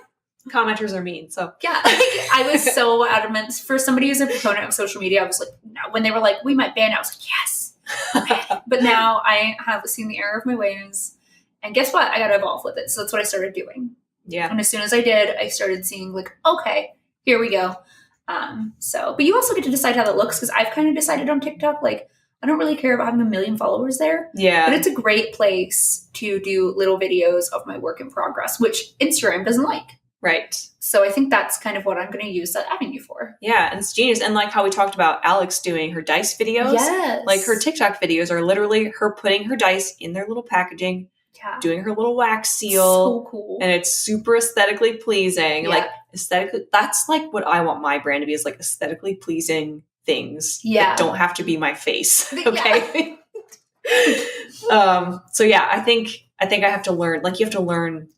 commenters are mean. So yeah, like, I was so adamant. For somebody who's a proponent of social media, I was like, no. When they were like, we might ban it, I was like, yes. Okay. But now I have seen the error of my ways. And guess what? I got to evolve with it. So that's what I started doing. Yeah. And as soon as I did, I started seeing like, okay, here we go. But you also get to decide how that looks, because I've kind of decided on TikTok, like, I don't really care about having 1 million followers there. Yeah. But it's a great place to do little videos of my work in progress, which Instagram doesn't like. Right. So I think that's kind of what I'm going to use that avenue for. Yeah, and it's genius. And like how we talked about Alex doing her dice videos. Yes. Like, her TikTok videos are literally her putting her dice in their little packaging, doing her little wax seal. So cool. And it's super aesthetically pleasing. Yeah. Like, aesthetically, that's like what I want my brand to be, is like aesthetically pleasing things that don't have to be my face. Okay. So yeah, I think I have to learn, like, you have to learn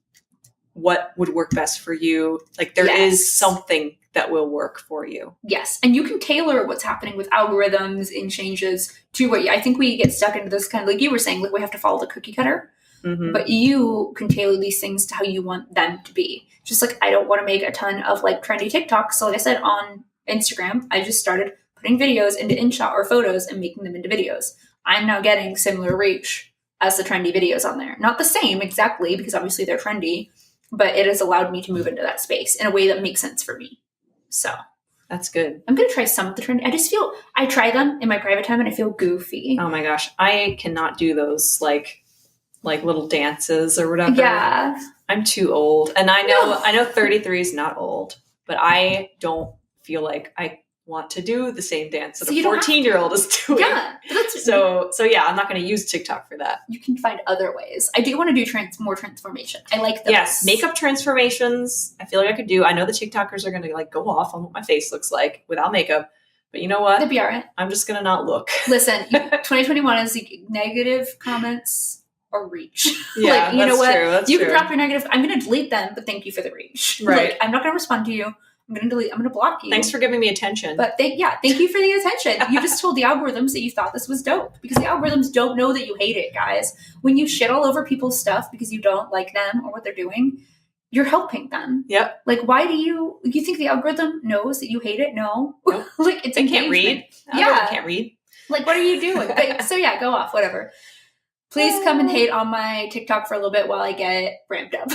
what would work best for you. Like, there is something that will work for you. Yes. And you can tailor what's happening with algorithms and changes to what I think we get stuck into this kind of, like you were saying, like, we have to follow the cookie cutter, but you can tailor these things to how you want them to be. Just like, I don't want to make a ton of like trendy TikToks. So like I said, on Instagram, I just started putting videos into InShot or photos and making them into videos. I'm now getting similar reach as the trendy videos on there. Not the same exactly, because obviously they're trendy, but it has allowed me to move into that space in a way that makes sense for me. So that's good. I'm going to try some of the trendy. I try them in my private time and I feel goofy. Oh my gosh. I cannot do those like little dances or whatever. Yeah. I'm too old. And I know 33 is not old, but I don't feel like I want to do the same dance that a 14-year-old is doing. Yeah. So yeah, I'm not going to use TikTok for that. You can find other ways. I do want to do more transformation. I like those. Yes. Makeup transformations. I feel like I could do. I know the TikTokers are going to like go off on what my face looks like without makeup, but you know what? They'll be all right. I'm just going to not look. Listen, 2021 is the negative comments or reach. Yeah, like, you know what? That's you true. can drop your negative. I'm going to delete them, but thank you for the reach. Right. Like, I'm not going to respond to you. I'm going to delete. I'm going to block you. Thanks for giving me attention. But thank you for the attention. You just told the algorithms that you thought this was dope, because the algorithms don't know that you hate it, guys. When you shit all over people's stuff because you don't like them or what they're doing, you're helping them. Yep. Like, why do you think the algorithm knows that you hate it? No. Nope. Like, it's They can't read. Yeah. Can't read. Like, what are you doing? But, so yeah, go off, whatever. Please come and hate on my TikTok for a little bit while I get ramped up.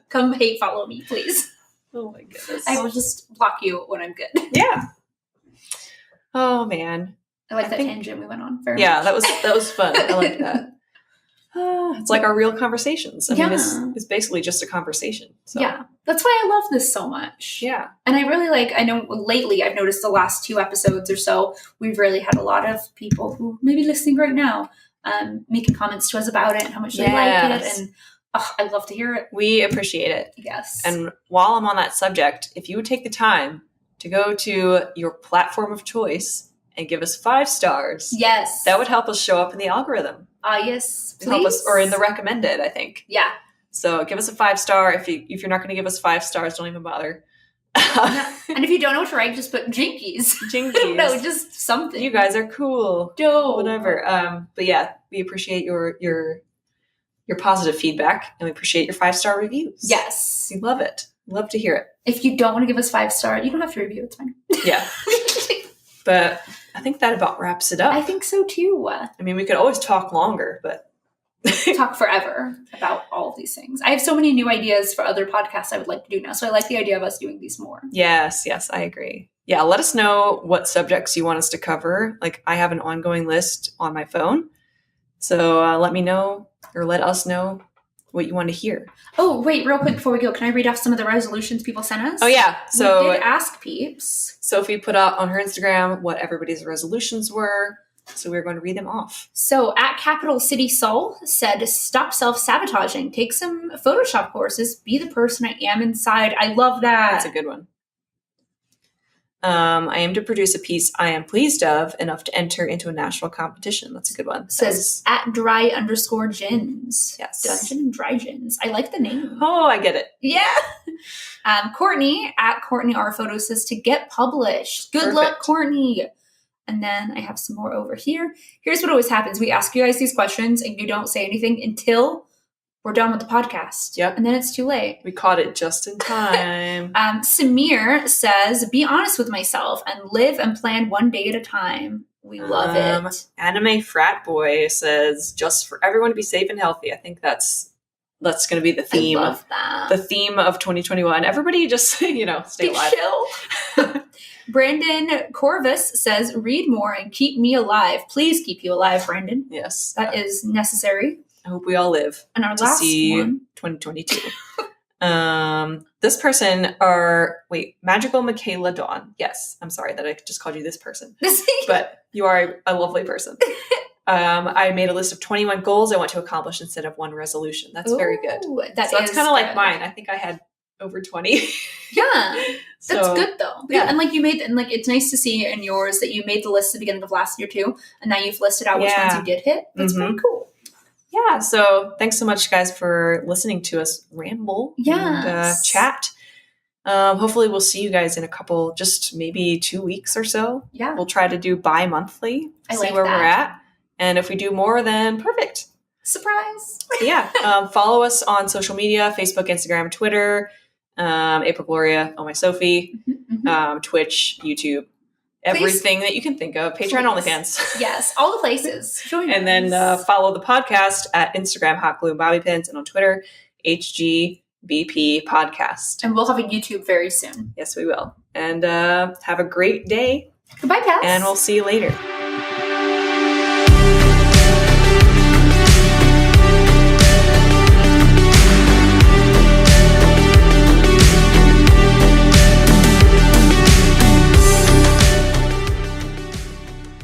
Come hate follow me, please. Oh my goodness. I will just block you when I'm good. Yeah. Oh man. I like that tangent we went on. Very yeah, much. that was fun. I like that. It's like our real conversations. I mean, it's basically just a conversation. So. Yeah. That's why I love this so much. Yeah. And I really I know lately I've noticed the last 2 episodes or so, we've really had a lot of people who may be listening right now making comments to us about it and how much they like it. And I love to hear it. We appreciate it. Yes. And while I'm on that subject, if you would take the time to go to your platform of choice and give us 5 stars. Yes. That would help us show up in the algorithm. Yes, please. Help us, or in the recommended, I think. Yeah. So give us a 5-star. If you're not going to give us 5 stars, don't even bother. And if you don't know what to write, just put jinkies. Jinkies. No, just something. You guys are cool. Dope. Whatever. But yeah, we appreciate your positive feedback, and we appreciate your 5-star reviews. Yes. We love it. Love to hear it. If you don't want to give us 5 star, you don't have to review. It's fine. Yeah. But I think that about wraps it up. I think so too. I mean, we could always talk longer, but talk forever about all of these things. I have so many new ideas for other podcasts I would like to do now. So I like the idea of us doing these more. Yes, I agree. Yeah, let us know what subjects you want us to cover. Like, I have an ongoing list on my phone. So let me know, or let us know what you want to hear. Oh, wait, real quick before we go, can I read off some of the resolutions people sent us? Oh, yeah. So we did ask peeps. Sophie put out on her Instagram what everybody's resolutions were. So we're going to read them off. So at Capital City Soul said, stop self-sabotaging. Take some Photoshop courses. Be the person I am inside. I love that. That's a good one. I aim to produce a piece I am pleased of enough to enter into a national competition. That's a good one. Says at dry_gins. Yes. Dungeon and Dry Gins. I like the name. Oh, I get it. Yeah. Courtney at Courtney R Photo says to get published. Good luck, Courtney. And then I have some more over here. Here's what always happens. We ask you guys these questions and you don't say anything until we're done with the podcast. Yep. And then it's too late. We caught it just in time. Samir says, be honest with myself and live and plan one day at a time. We love it. Anime Frat Boy says, just for everyone to be safe and healthy. I think that's going to be the theme. I love that. The theme of 2021. Everybody just, stay alive. Chill. Brandon Corvus says, read more and keep me alive. Please keep you alive, Brandon. Yes. That is necessary. I hope we all live and our to last see one. 2022. This person Magical Michaela Dawn. Yes, I'm sorry that I just called you this person, but you are a lovely person. I made a list of 21 goals I want to accomplish instead of one resolution. That's very good. That's kind of like mine. I think I had over 20. Yeah, that's good though. Yeah, and it's nice to see in yours that you made the list at the beginning of last year too, and now you've listed out which ones you did hit. That's pretty cool. Yeah, so thanks so much, guys, for listening to us ramble and chat. Hopefully we'll see you guys in a couple, just maybe 2 weeks or so. Yeah. We'll try to do bi-monthly, see where we're at. And if we do more, then perfect. Surprise. Yeah. Follow us on social media, Facebook, Instagram, Twitter, April Gloria, Oh My Sophie, Twitch, YouTube. Everything that you can think of. Patreon, OnlyFans. Yes, all the places. Join and then follow the podcast at Instagram, Hot Glue and Bobby Pins, and on Twitter, HGBP Podcast. And we'll have a YouTube very soon. Yes, we will. And have a great day. Goodbye, Cass. And we'll see you later.